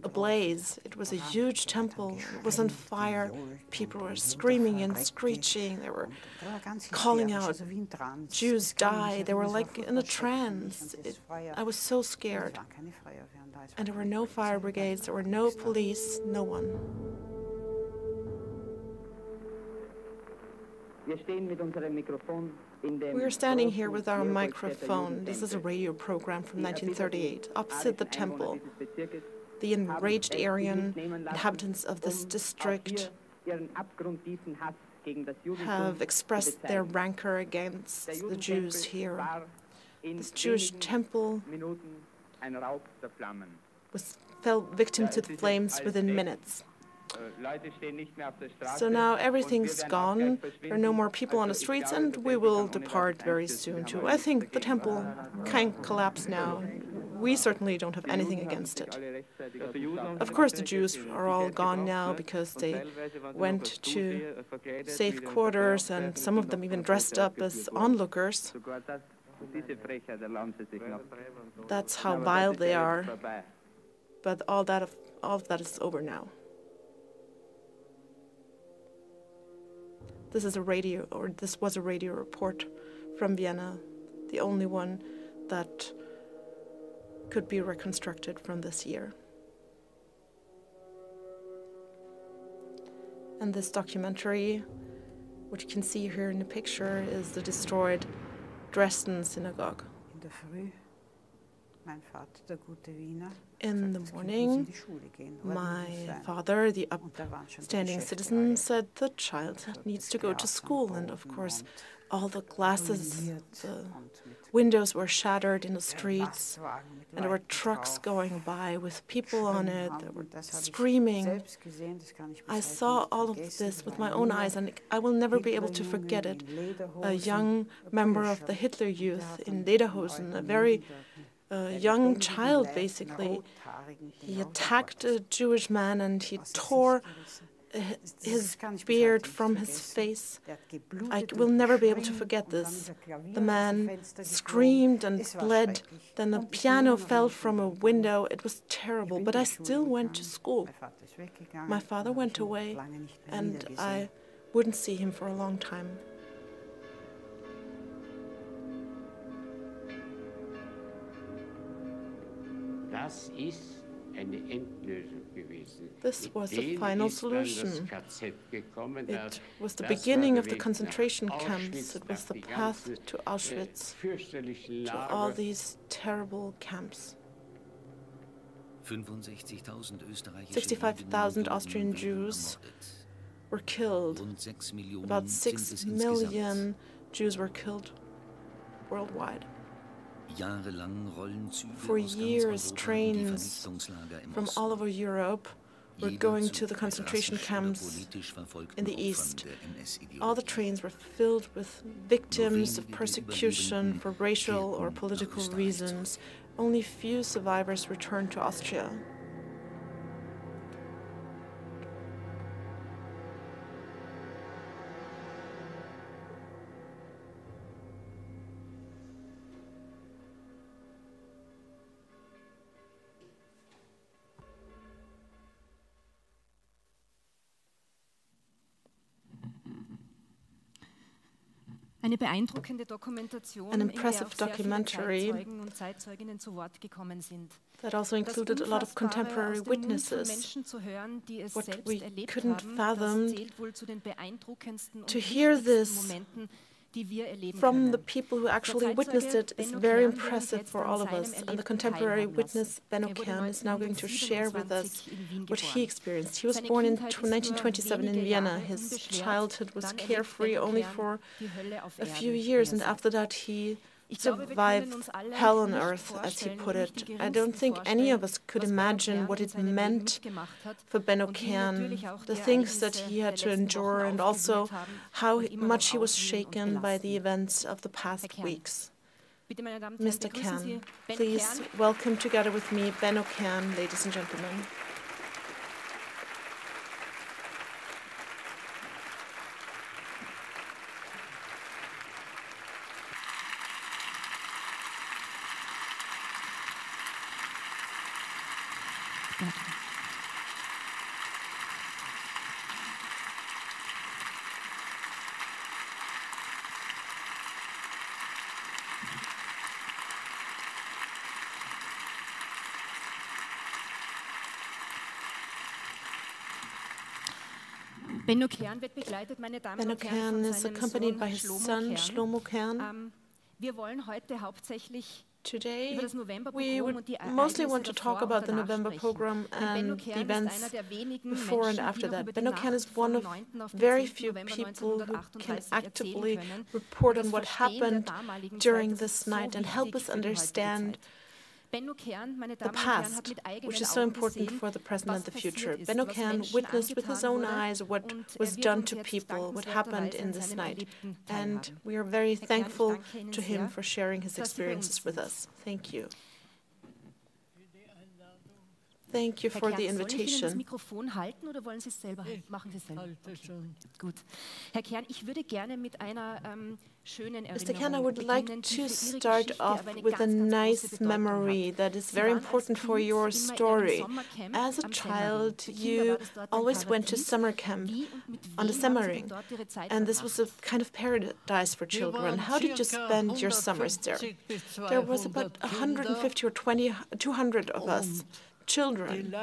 ablaze. It was a huge temple. It was on fire. People were screaming and screeching. They were calling out, "Jews die." They were like in a trance. I was so scared. And there were no fire brigades, there were no police, no one. We are standing here with our microphone. This is a radio program from 1938, opposite the temple. The enraged Aryan inhabitants of this district have expressed their rancor against the Jews here. This Jewish temple fell victim to the flames within minutes. So now everything's gone, there are no more people on the streets, and we will depart very soon too. I think the temple can collapse now. We certainly don't have anything against it. Of course, the Jews are all gone now because they went to safe quarters, and some of them even dressed up as onlookers. That's how vile they are. But all of that is over now. This was a radio report from Vienna, the only one that could be reconstructed from this year. And this documentary, what you can see here in the picture, is the destroyed Dresden synagogue. In the morning, my father, the upstanding citizen, said the child needs to go to school. And of course, all the glasses, the windows were shattered in the streets, and there were trucks going by with people on it that were screaming. I saw all of this with my own eyes, and I will never be able to forget it. A young member of the Hitler Youth in lederhosen, a very young child, basically. He attacked a Jewish man and he tore his beard from his face. I will never be able to forget this. The man screamed and bled. Then the piano fell from a window. It was terrible, but I still went to school. My father went away, and I wouldn't see him for a long time. This was a final solution. It was the beginning of the concentration camps. It was the path to Auschwitz, to all these terrible camps. 65,000 Austrian Jews were killed. About 6 million Jews were killed worldwide. For years, trains from all over Europe were going to the concentration camps in the East. All the trains were filled with victims of persecution for racial or political reasons. Only few survivors returned to Austria. Eine beeindruckende Dokumentation, an impressive documentary that also included a lot of contemporary witnesses. What we couldn't fathom, to hear this from the people who actually witnessed it is very impressive for all of us. And the contemporary witness, Benno Kern, is now going to share with us what he experienced. He was born in 1927 in Vienna. His childhood was carefree only for a few years, and after that he survived hell on earth, as he put it. I don't think any of us could imagine what it meant for Benno Kern, the things that he had to endure, and also how much he was shaken by the events of the past weeks. Mr. Kern, please welcome together with me Benno Kern, ladies and gentlemen. Benno Kern wird begleitet, meine Damen und Herren, von seinem Sohn Shlomo Kern. Wir wollen heute hauptsächlich Today, we mostly want to talk about the November pogrom and the events before and after that. Benno Kern is one of very few people who can actively report on what happened during this night and help us understand the past, which is so important for the present and the future. Benno Kern witnessed with his own eyes what was done to people, what happened in this night. And we are very thankful to him for sharing his experiences with us. Thank you. Thank you for the invitation. Das Mikrofon halten oder wollen Sie es selber halten? Machen Sie es selber. Okay. Gut. Herr Kern, ich würde gerne mit einer schönen Erinnerung Mr. Kern, I would like to start off with a nice memory that is very important for your story. As a child, you always went to summer camp on the Semmering, and this was a kind of paradise for children. How did you spend your summers there? There was about 150 or 200 of us. Children,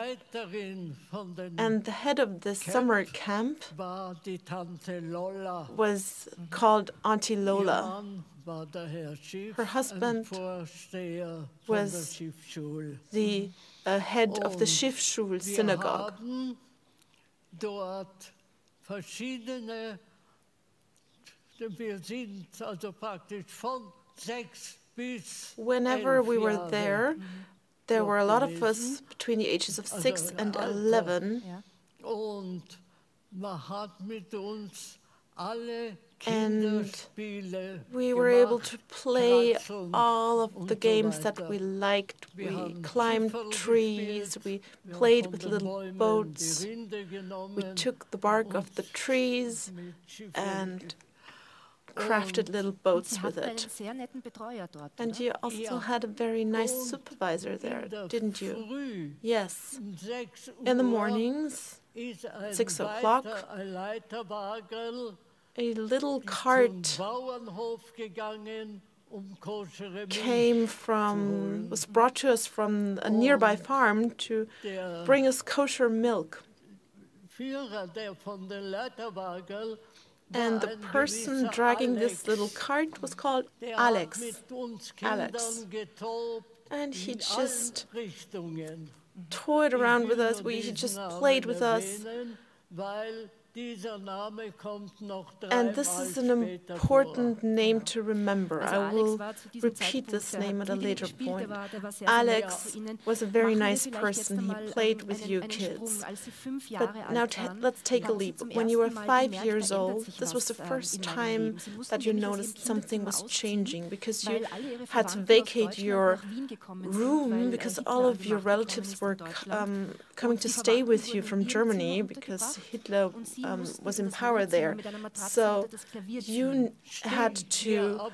and the head of the summer camp was called Auntie Lola. Her husband was the head of the Schiffschul synagogue. Whenever we were there were a lot of us between the ages of 6 and 11, and we were able to play all of the games that we liked. We climbed trees, we played with little boats, we took the bark of the trees and crafted little boats with it. And you also had a very nice supervisor there, didn't you? Yes. In the mornings, 6 o'clock, a little cart was brought to us from a nearby farm to bring us kosher milk. And the person dragging this little cart was called Alex. And he just toyed around with us. He just played with us. And this is an important name to remember. I will repeat this name at a later point. Alex was a very nice person. He played with you kids. But now let's take a leap. When you were 5 years old, this was the first time that you noticed something was changing, because you had to vacate your room because all of your relatives were coming to stay with you from Germany because Hitler was in power there. So you had to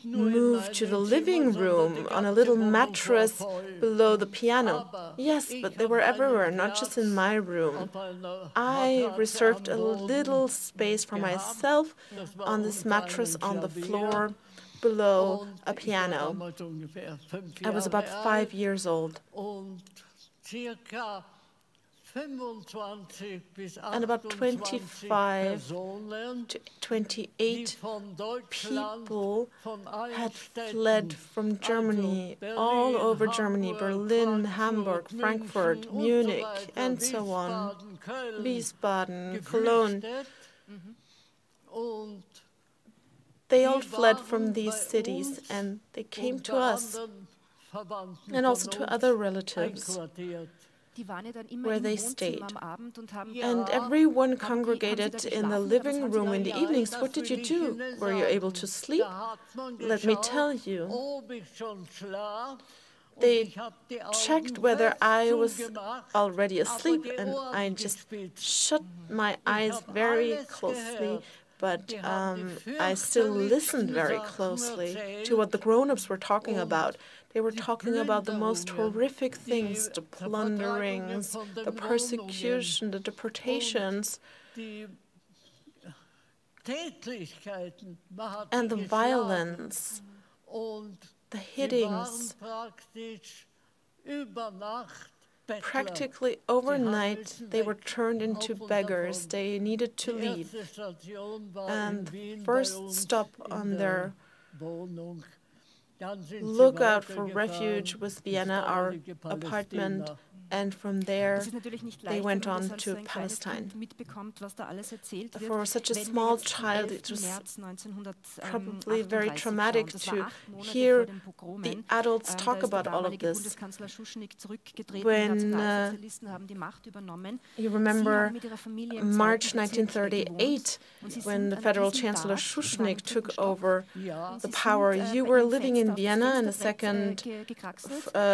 move to the living room on a little mattress below the piano. Yes, but they were everywhere, not just in my room. I reserved a little space for myself on this mattress on the floor below a piano. I was about 5 years old. And about 25 to 28 people had fled from Germany, all over Germany, Berlin, Hamburg, Frankfurt, Munich, and so on, Wiesbaden, Cologne. They all fled from these cities, and they came to us, and also to other relatives, where they stayed. And everyone congregated in the living room in the evenings. What did you do? Were you able to sleep? Let me tell you. They checked whether I was already asleep, and I just shut my eyes very closely, but I still listened very closely to what the grown-ups were talking about. They were talking about the most horrific things, the plunderings, the persecution, the deportations, and the violence, the hittings. Practically overnight, they were turned into beggars. They needed to leave. And the first stop on their lookout for refuge was Vienna, our apartment, and from there they went on to Palestine. For such a small child, it was probably very traumatic to hear the adults talk about all of this. When you remember March 1938, when the Federal Chancellor Schuschnigg took over the power, you were living in Vienna in the second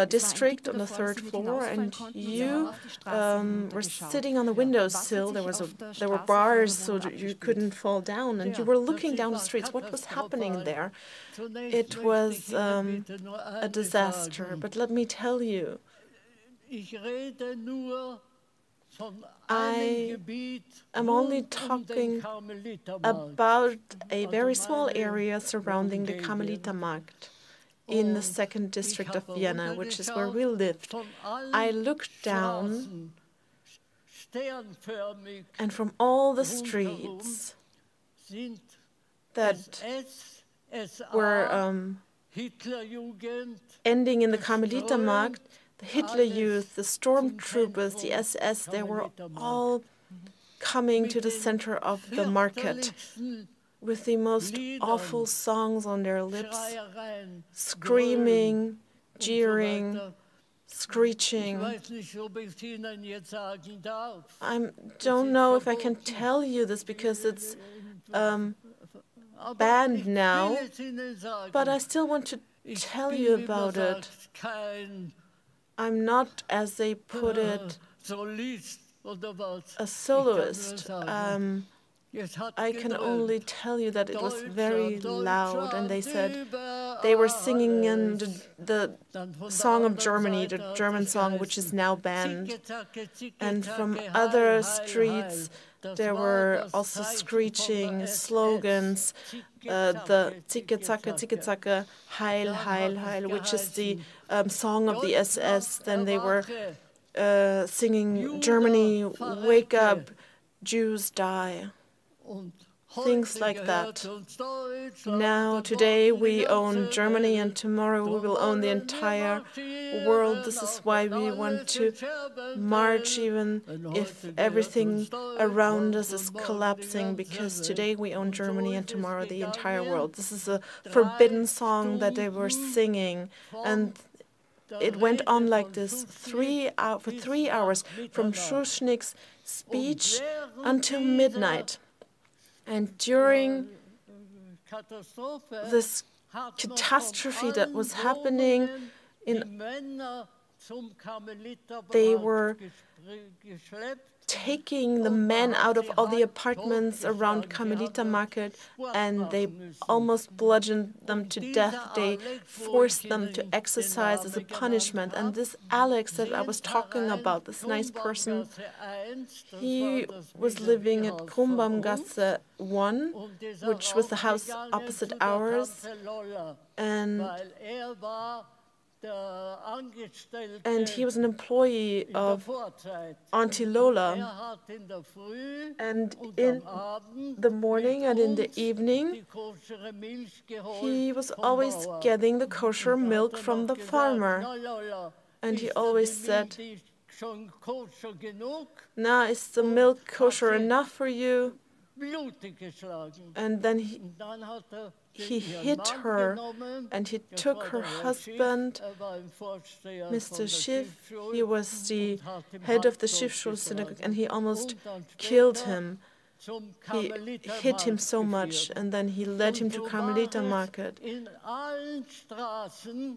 district on the third floor, and you were sitting on the windowsill. There were bars so that you couldn't fall down, and you were looking down the streets. What was happening there? It was a disaster. But let me tell you, I am only talking about a very small area surrounding the Karmelitermarkt in the second district of Vienna, which is where we lived. I looked down, and from all the streets that were ending in the Karmelitermarkt, the Hitler Youth, the stormtroopers, the SS, they were all coming to the center of the market with the most awful songs on their lips, screaming, jeering, screeching. I don't know if I can tell you this because it's banned now, but I still want to tell you about it. I'm not, as they put it, a soloist. I can only tell you that it was very loud, and they said they were singing in the song of Germany, the German song, which is now banned. And from other streets, there were also screeching slogans, the Zicke, Heil, Heil, Heil, which is the song of the SS. Then they were singing, Germany, wake up, Jews die. Things like that. Now, today, we own Germany, and tomorrow we will own the entire world. This is why we want to march, even if everything around us is collapsing, because today we own Germany, and tomorrow the entire world. This is a forbidden song that they were singing, and it went on like this for 3 hours, from Schuschnigg's speech until midnight. And during this catastrophe that was happening, they were taking the men out of all the apartments around Karmelitermarkt, and they almost bludgeoned them to death. They forced them to exercise as a punishment. And this Alex that I was talking about, this nice person, he was living at Kronbaumgasse 1, which was the house opposite ours, and he was an employee of Auntie Lola. And in the morning and in the evening, he was always getting the kosher milk from the farmer. And he always said, "Now, is the milk kosher enough for you?" And then he hit her, and he took her husband, Mr. Schiff. He was the head of the Schiffschule synagogue, and he almost killed him. he hit him so much, and then he led him to Carmeliter Market.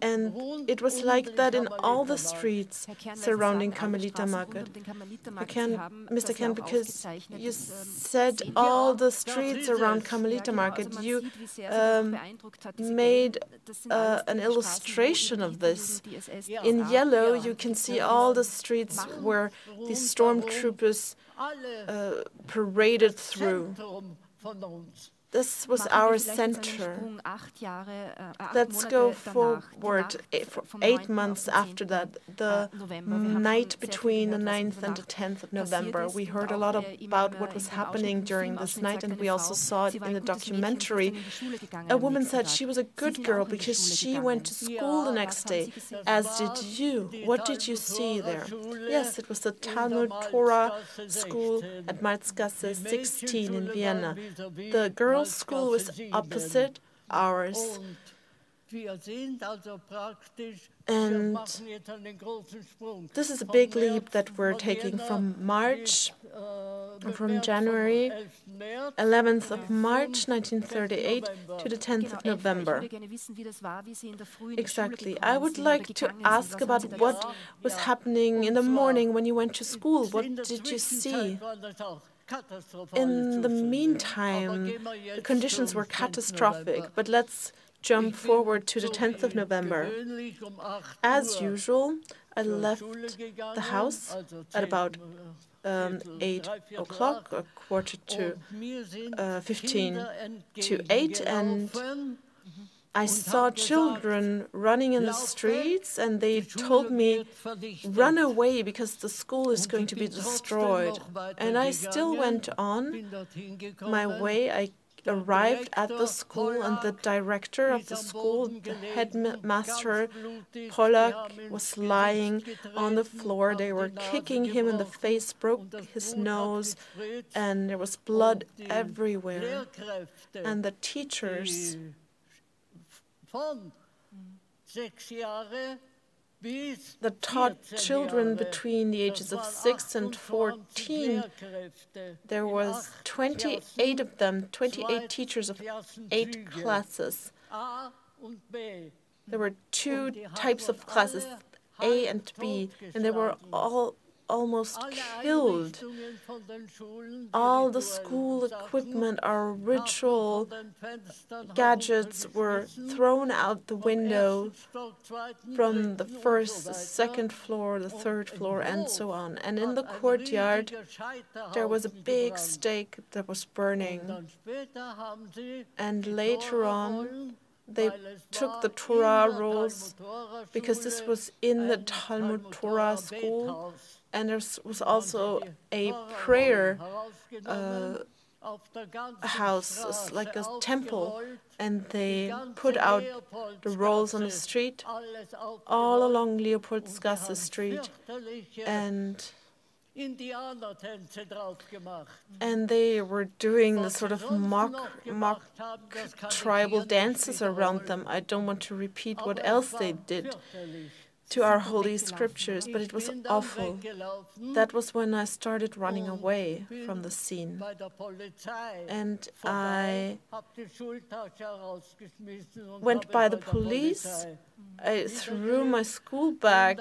And it was like that in all the streets surrounding Carmeliter Market. Mr. Kern, because you said all the streets around Carmeliter Market, you made an illustration of this. In yellow, you can see all the streets where the stormtroopers paraded through. This was our center. Let's go forward 8 months after that, the night between the 9th and the 10th of November. We heard a lot about what was happening during this night, and we also saw it in the documentary. A woman said she was a good girl because she went to school the next day, as did you. What did you see there? Yes, it was the Talmud Torah school at Malzgasse 16 in Vienna. The girls' school was opposite ours. And this is a big leap that we're taking from March, from January, 11th of March 1938 to the 10th of November. Exactly. I would like to ask about what was happening in the morning when you went to school. What did you see? In the meantime, the conditions were catastrophic, but let's jump forward to the 10th of November. As usual, I left the house at about 8 o'clock, a quarter to 15 to 8, and I saw children running in the streets, and they told me, run away because the school is going to be destroyed. And I still went on my way. I arrived at the school, and the director of the school, the headmaster, Pollack, was lying on the floor. They were kicking him in the face, broke his nose, and there was blood everywhere. And the teachers that taught children between the ages of 6 and 14. There was 28 of them, 28 teachers of 8 classes. There were 2 types of classes, A and B, and they were all almost killed. All the school equipment, our ritual gadgets were thrown out the window from the first, the second floor, the third floor, and so on. And in the courtyard, there was a big stake that was burning. And later on, they took the Torah rolls, because this was in the Talmud Torah school. And there was also a prayer house, like a temple, and they put out the rolls on the street, all along Leopoldsgasse Street, and they were doing the sort of mock tribal dances around them. I don't want to repeat what else they did to our holy scriptures, but it was awful. That was when I started running away from the scene. And I went by the police. I threw my school bag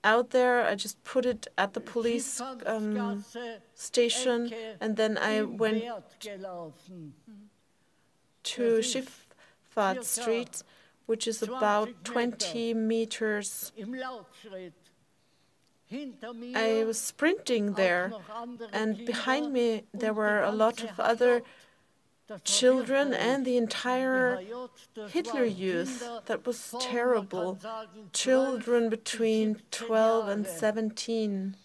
out there. I just put it at the police station, and then I went to Schifffahrt Street, which is about 20 meters. I was sprinting there, and behind me there were a lot of other children and the entire Hitler Youth. That was terrible. Children between 12 and 17.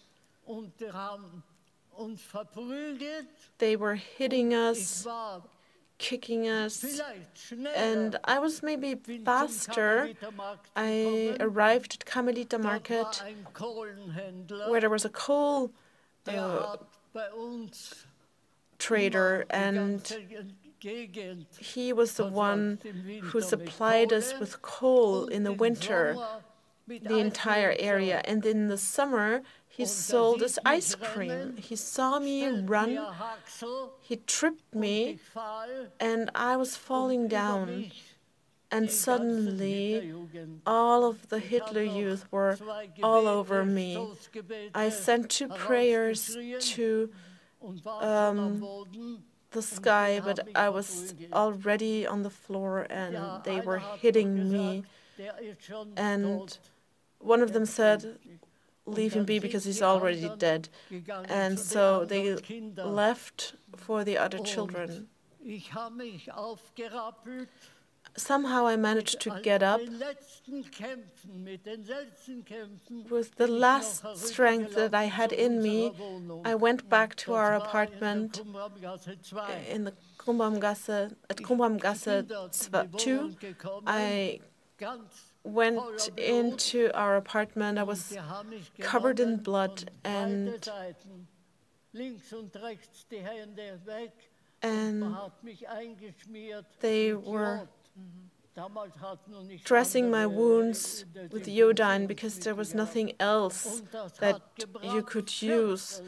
They were hitting us, kicking us, and I was maybe faster. I arrived at Carmeliter Market, where there was a coal trader, and he was the one who supplied us with coal in the winter, the entire area. And in the summer, He sold us ice cream. He saw me run. He tripped me, and I was falling down. And suddenly, all of the Hitler Youth were all over me. I sent 2 prayers to the sky, but I was already on the floor, and they were hitting me. And one of them said, "Leave him be because he's already dead." And so they left for the other children. Somehow I managed to get up. With the last strength that I had in me, I went back to our apartment in the Krumbamgasse, at Krumbamgasse 2. I went into our apartment. I was covered in blood, and they were dressing my wounds with iodine because there was nothing else that you could use.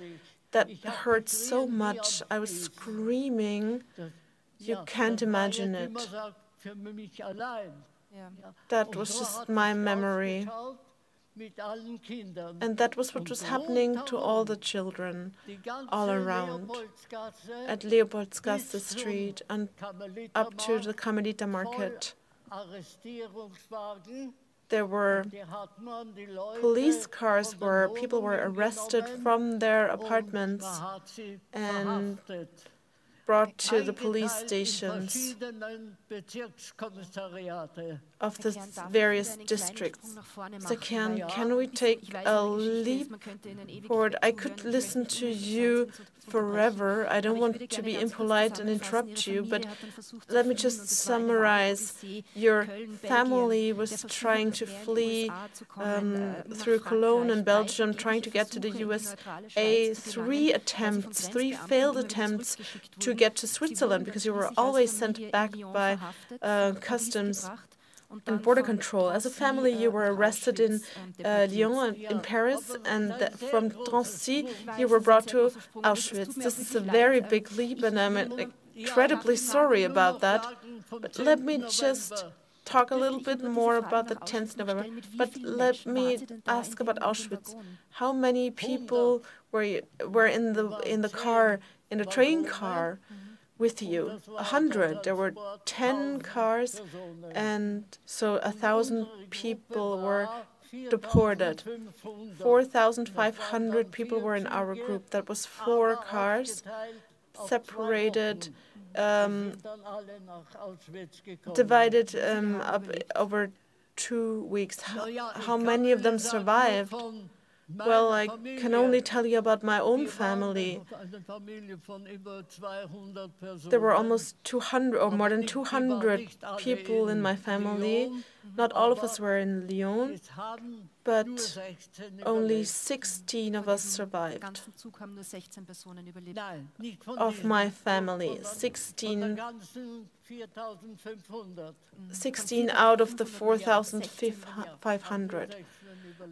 That hurt so much. I was screaming. You can't imagine it. That was just my memory. And that was what was happening to all the children all around. At Leopoldsgasse Street and up to the Carmeliter Market. There were police cars where people were arrested from their apartments and brought to the police stations of the various districts. So can we take a leap forward? I could listen to you forever. I don't want to be impolite and interrupt you, but let me just summarize. Your family was trying to flee through Cologne and Belgium, trying to get to the USA. 3 failed attempts to get to Switzerland because you were always sent back by customs and border control. As a family, you were arrested in Lyon, in Paris, and from Drancy, you were brought to Auschwitz. This is a very big leap, and I'm incredibly sorry about that. But let me just talk a little bit more about the 10th November. But let me ask about Auschwitz. How many people were in the car, in the train car, with you? 100. There were 10 cars, and so 1,000 people were deported. 4,500 people were in our group. That was 4 cars, separated, divided up over 2 weeks. How many of them survived? Well, I can only tell you about my own family. There were almost 200 or more than 200 people in my family. Not all of us were in Lyon, but only 16 of us survived. Of my family, 16 out of the 4,500.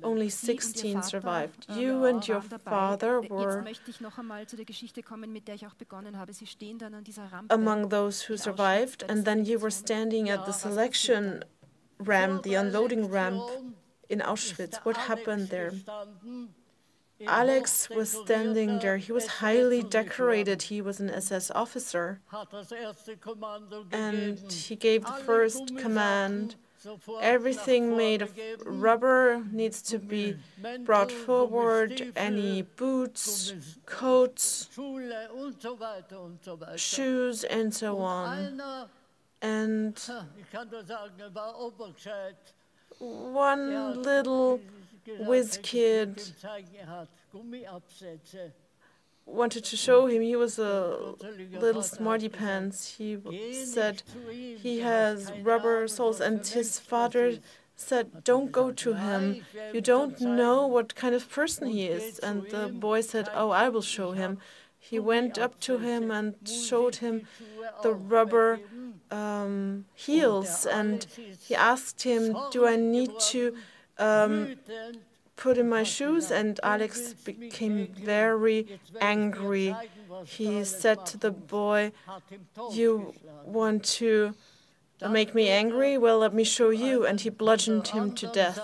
Only 16 survived. You and your father were among those who survived, and then you were standing at the selection ramp, the unloading ramp in Auschwitz. What happened there? Alex was standing there. He was highly decorated. He was an SS officer. And he gave the first command. Everything made of rubber needs to be brought forward. Any boots, coats, shoes, and so on. And one little whiz kid wanted to show him. He was a little smarty pants. He said he has rubber soles, and his father said, "Don't go to him. You don't know what kind of person he is." And the boy said, "Oh, I will show him." He went up to him and showed him the rubber heels, and he asked him, "Do I need to put in my shoes, and Alex became very angry. He said to the boy, "You want to make me angry? Well, let me show you." And he bludgeoned him to death.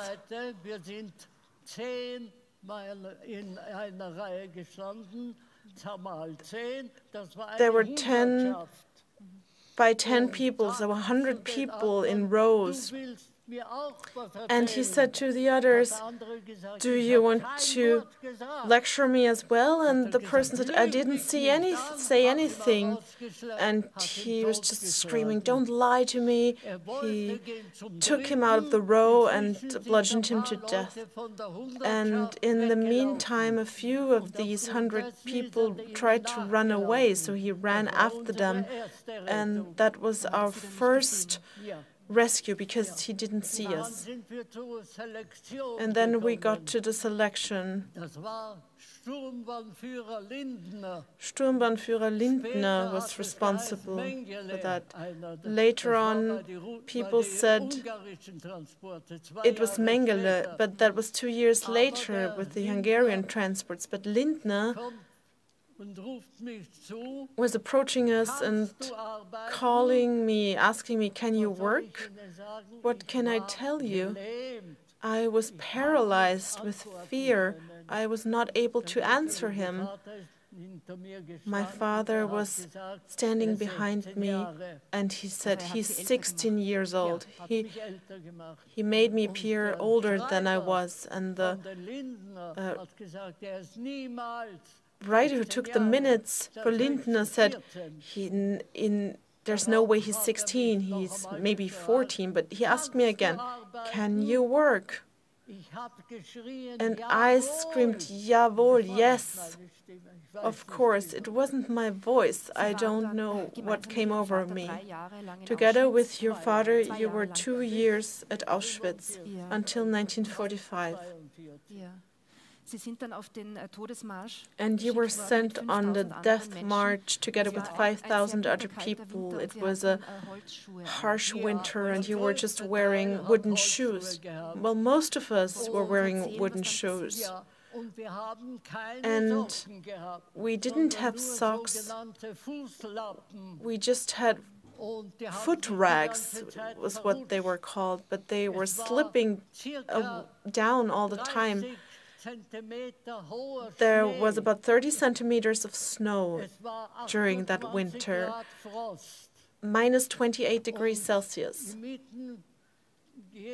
There were 10 by 10 people, so 100 people in rows. And he said to the others, "Do you want to lecture me as well?" And the person said, "I didn't say anything." And he was just screaming, "Don't lie to me." He took him out of the row and bludgeoned him to death. And in the meantime, a few of these 100 people tried to run away, so he ran after them. And that was our first rescue, because he didn't see us. And then we got to the selection. Sturmbannführer Lindner was responsible for that. Later on, people said it was Mengele, but that was 2 years later with the Hungarian transports. But Lindner was approaching us and calling me, asking me, "Can you work?" What can I tell you? I was paralyzed with fear. I was not able to answer him. My father was standing behind me, and he said, "He's 16 years old." He made me appear older than I was, and the writer who took the minutes for Lindner said, there's no way he's 16, he's maybe 14, but he asked me again, "Can you work?" And I screamed, "Jawohl, yes." Of course, it wasn't my voice. I don't know what came over me. Together with your father, you were 2 years at Auschwitz until 1945. And you were sent on the death march together with 5,000 other people. It was a harsh winter, and you were just wearing wooden shoes. Well, most of us were wearing wooden shoes. And we didn't have socks. We just had foot rags, was what they were called, but they were slipping down all the time. There was about 30 centimeters of snow during that winter, minus 28 degrees Celsius.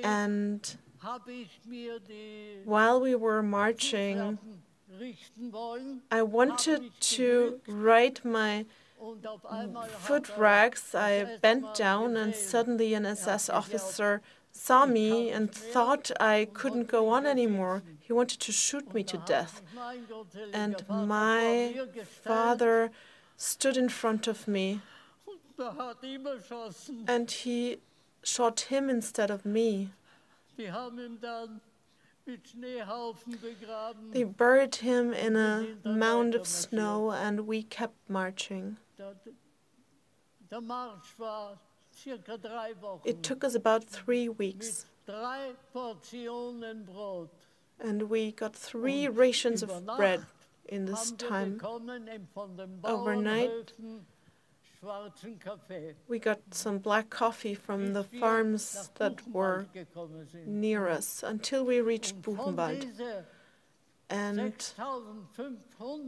And while we were marching, I wanted to right my foot rags. I bent down, and suddenly an SS officer saw me and thought I couldn't go on anymore. He wanted to shoot me to death. And my father stood in front of me, and he shot him instead of me. They buried him in a mound of snow, and we kept marching. It took us about 3 weeks. And we got 3 rations of bread in this time. Overnight, we got some black coffee from the farms that were near us until we reached Buchenwald. And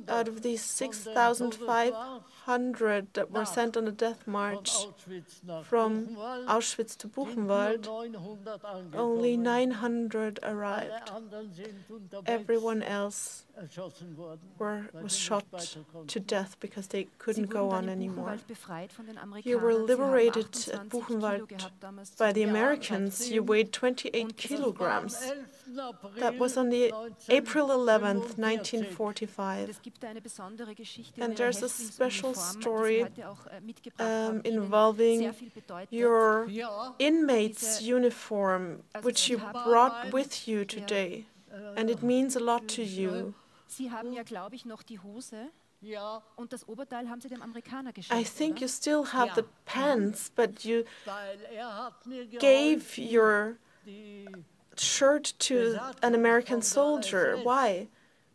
out of these 6,500 that were sent on a death march from Auschwitz to Buchenwald, only 900 arrived. Everyone else was shot to death because they couldn't go on anymore. You were liberated at Buchenwald by the Americans. You weighed 28 kilograms. That was on the April 11th, 1945. And there's a special story involving your inmate's uniform, which you brought with you today. And it means a lot to you. I think you still have the pants, but you gave your shirt to an American soldier. Why?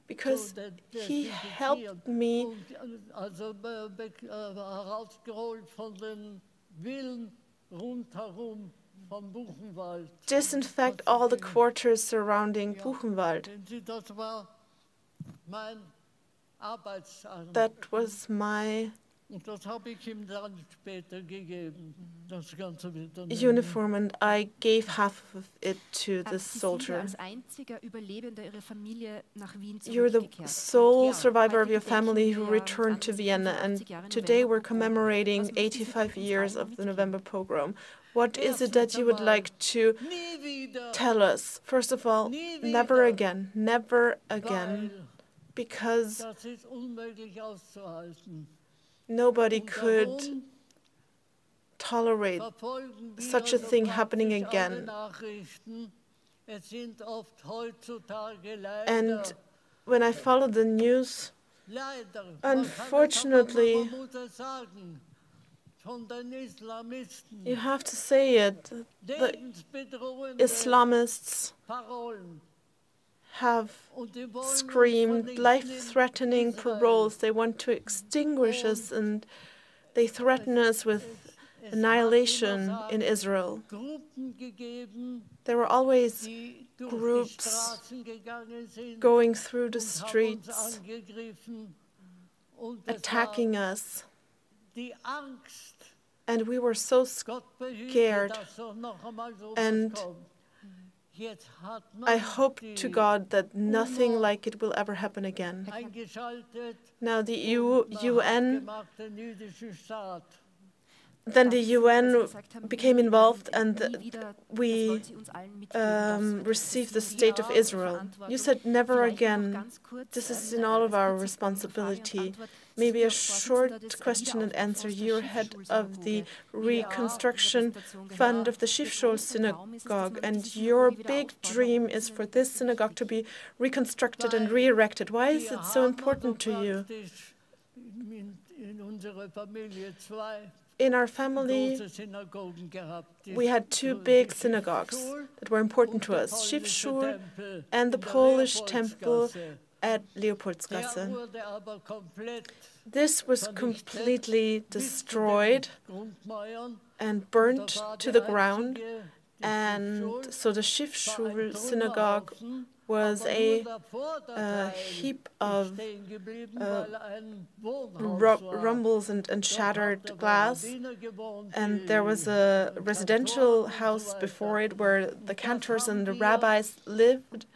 Because he helped me disinfect all the quarters surrounding Buchenwald. That was my uniform, and I gave half of it to the soldier. You're the sole survivor of your family who returned to Vienna, and today we're commemorating 85 years of the November pogrom. What is it that you would like to tell us? First of all, never again, because nobody could tolerate such a thing happening again. And when I follow the news, unfortunately, you have to say it, the Islamists have screamed life-threatening paroles. They want to extinguish us, and they threaten us with annihilation in Israel. There were always groups going through the streets, attacking us, and we were so scared. And I hope to God that nothing like it will ever happen again. Now the UN Then the UN became involved, and we received the State of Israel. You said never again. This is in all of our responsibility. Maybe a short question and answer. You're head of the reconstruction fund of the Schiffschul synagogue, and your big dream is for this synagogue to be reconstructed and re-erected. Why is it so important to you? In our family, we had two big synagogues that were important to us, Schiffschul and the Polish temple at Leopoldsgasse. This was completely destroyed and burnt to the ground, and so the Schiffschul synagogue was a heap of rumbles and shattered glass. And there was a residential house before it where the cantors and the rabbis lived.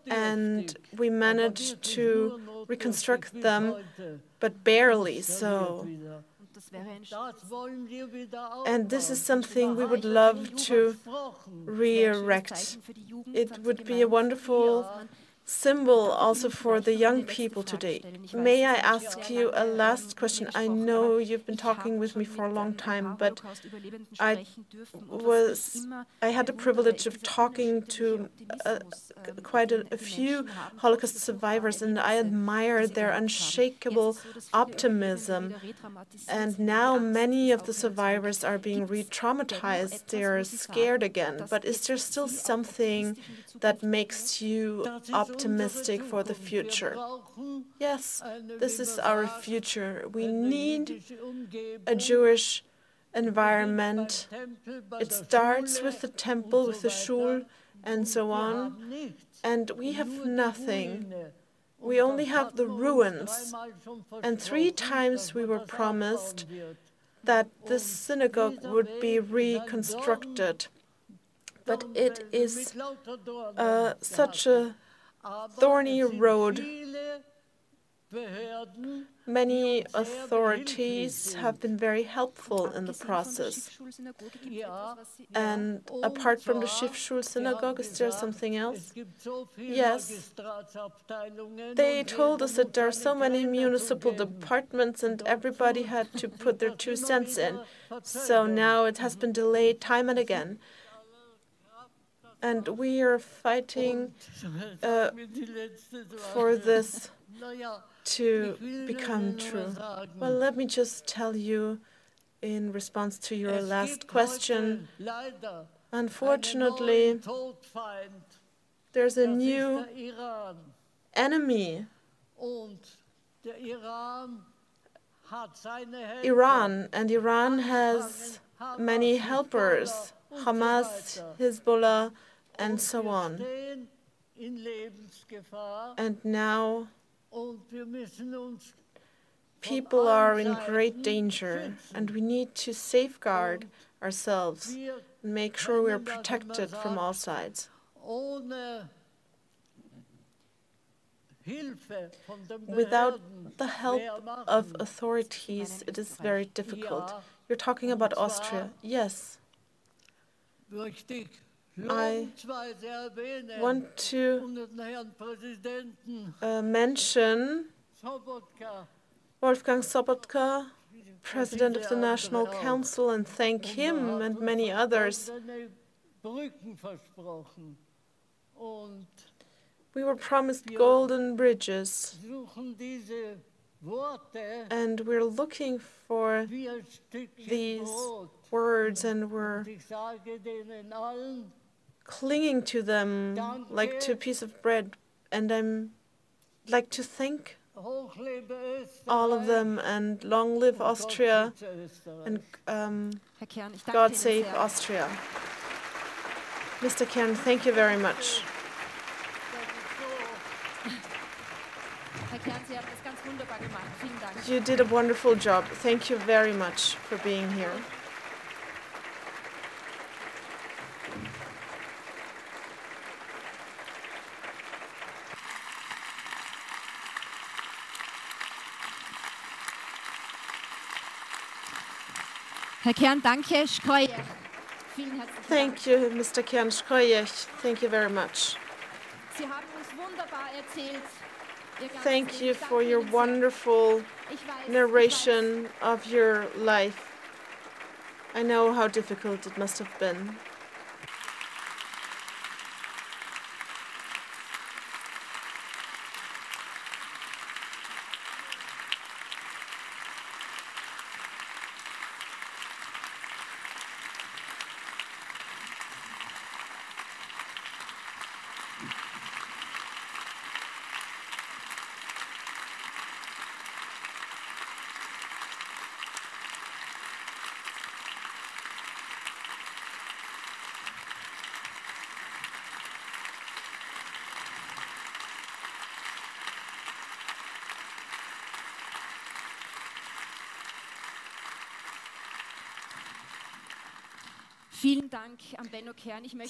And we managed to reconstruct them, but barely so. And this is something we would love to re-erect. It would be a wonderful symbol also for the young people today. May I ask you a last question? I know you've been talking with me for a long time, but I had the privilege of talking to quite a few Holocaust survivors, and I admire their unshakable optimism. And now many of the survivors are being re-traumatized. They're scared again. But is there still something that makes you optimistic for the future? Yes, this is our future. We need a Jewish environment. It starts with the temple, with the shul, and so on. And we have nothing. We only have the ruins. And 3 times we were promised that this synagogue would be reconstructed. But it is such a thorny road. Many authorities have been very helpful in the process. And apart from the Schiffschul synagogue, is there something else? Yes. They told us that there are so many municipal departments and everybody had to put their 2 cents in. So now it has been delayed time and again. And we are fighting for this to become true. Well, let me just tell you, in response to your last question, Unfortunately, there's a new enemy, Iran, and Iran has many helpers, Hamas, Hezbollah, and so on. And now people are in great danger, and we need to safeguard ourselves and make sure we're protected from all sides. Without the help of authorities, it is very difficult. You're talking about Austria. Yes. I want to mention Wolfgang Sobotka, President of the National Council, and thank him and many others. We were promised golden bridges, and we're looking for these words, and we're clinging to them like to a piece of bread. And I'm like to thank all of them, and long live Austria, and God save Austria. Mr. Kern, thank you very much. You did a wonderful job. Thank you very much for being here. Herr Kern, danke. Schkoje. Vielen herzlichen Dank. Thank you, Mr. Kern. Schkoje. Thank you very much. Sie haben uns wunderbar erzählt. Thank you for your wonderful narration of your life. I know how difficult it must have been.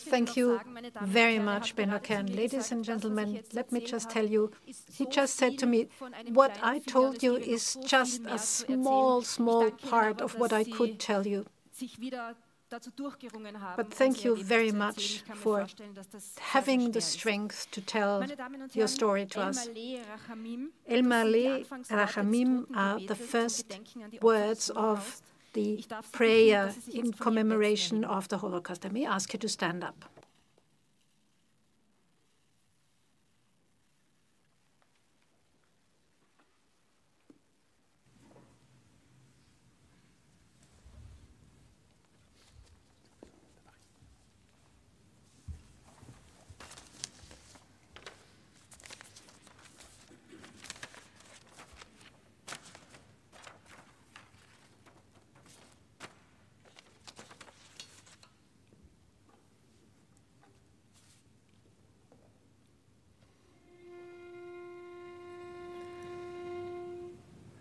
Thank you very much, Benno Kern. Ladies and gentlemen, let me just tell you, he just said to me, what I told you is just a small part of what I could tell you. But thank you very much for having the strength to tell your story to us. El Maleh Rachamim are the first words of the prayer in commemoration of the Holocaust. I may ask you to stand up.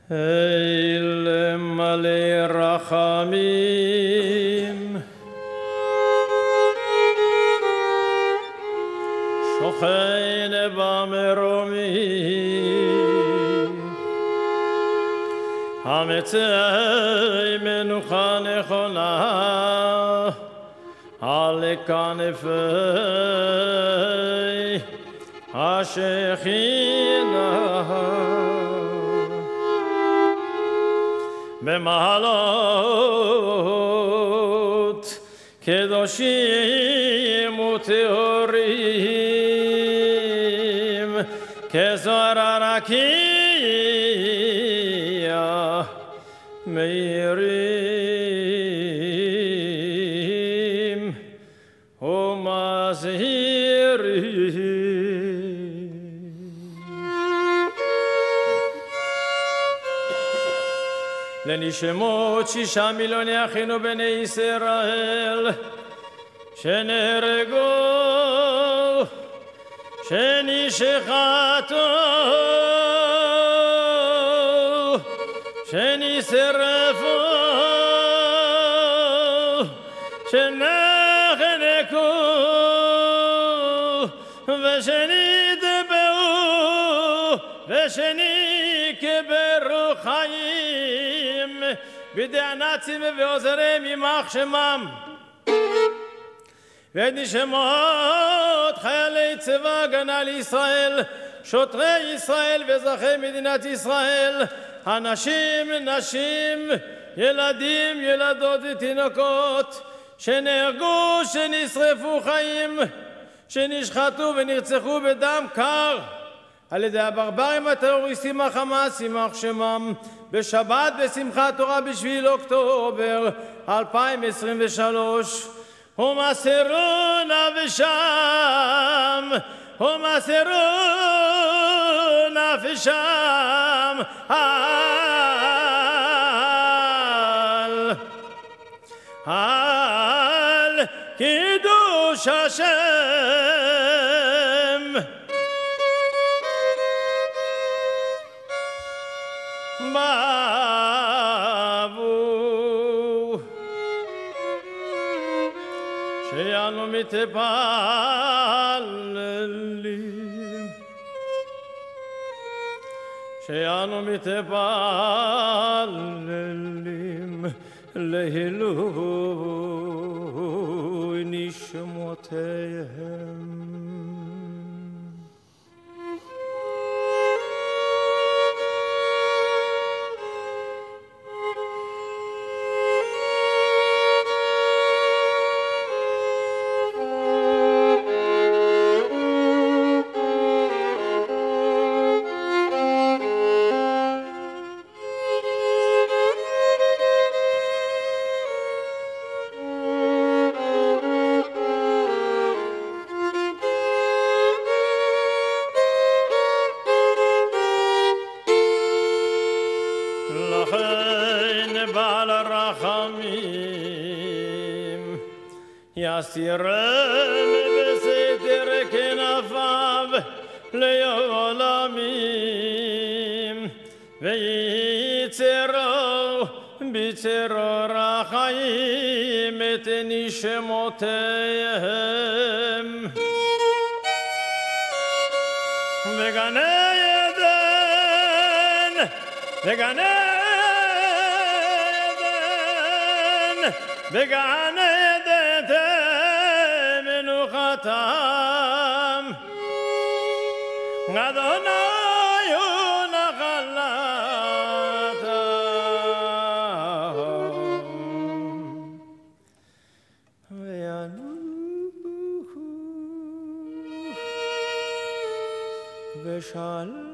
El Maleh Rachamim Shochein Bameromi Hametzei Menucha Nechona Al Kanefei HaShechina במעלות קדושים וטהורים כזוהר הרקיע מאירים לנשמות 6 מיליוני אחינו בני ישראל שנהרגו, שנשחטו, שנשרפו, שנחנקו ושנטבעו ושנקברו חיים בידי הנאצים ועוזריהם יימח שמם, ואת נשמות חיילי צבא הגנה לישראל, שוטרי ישראל ואזרחי מדינת ישראל, אנשים, נשים, ילדים, ילדות ותינוקות שנהרגו, שנשרפו חיים, שנשחטו ונרצחו בדם קר על ידי הברברים הטרוריסטים החמאס יימח שמם בשבת בשמחת תורה ב7 אוקטובר 2023. ומסרו נפשם, ומסרו נפשם על קידוש השם. בעבור שאנו מתפללים, שאנו מתפללים להילוי נשמותיהם. יסירם בסתר כנפיו לעולמים, וייצרו בצרור החיים את נשמותיהם. וגן עדן, וגן עדן, וגן עדן מנוחתם, אדוני הוא נחלתם, וינוחו בשלום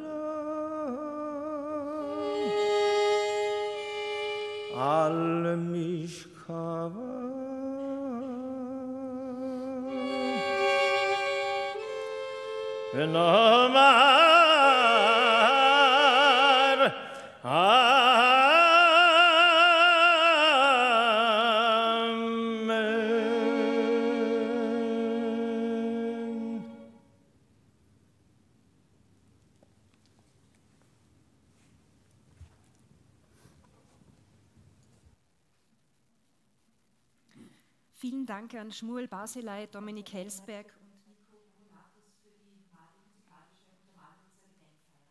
על משכבם. ונאמר אמן. Vielen Dank an Schmuel Baselei, Dominik Helsberg und Nico Brunatus für die musikalische Untermalung dieser Gedenkfeier.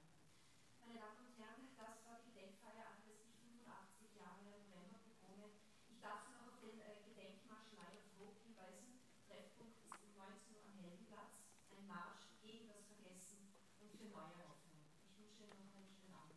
Meine Damen und Herren, das war die Gedenkfeier anlässlich 85 Jahre Novemberpogrome. Ich darf Sie noch auf den Gedenkmarsch Leierfroh hinweisen. Treffpunkt ist um 19 Uhr am Heldenplatz. Ein Marsch gegen das Vergessen und für neue Hoffnung. Ich wünsche Ihnen noch einen schönen Abend.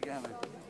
Gerne.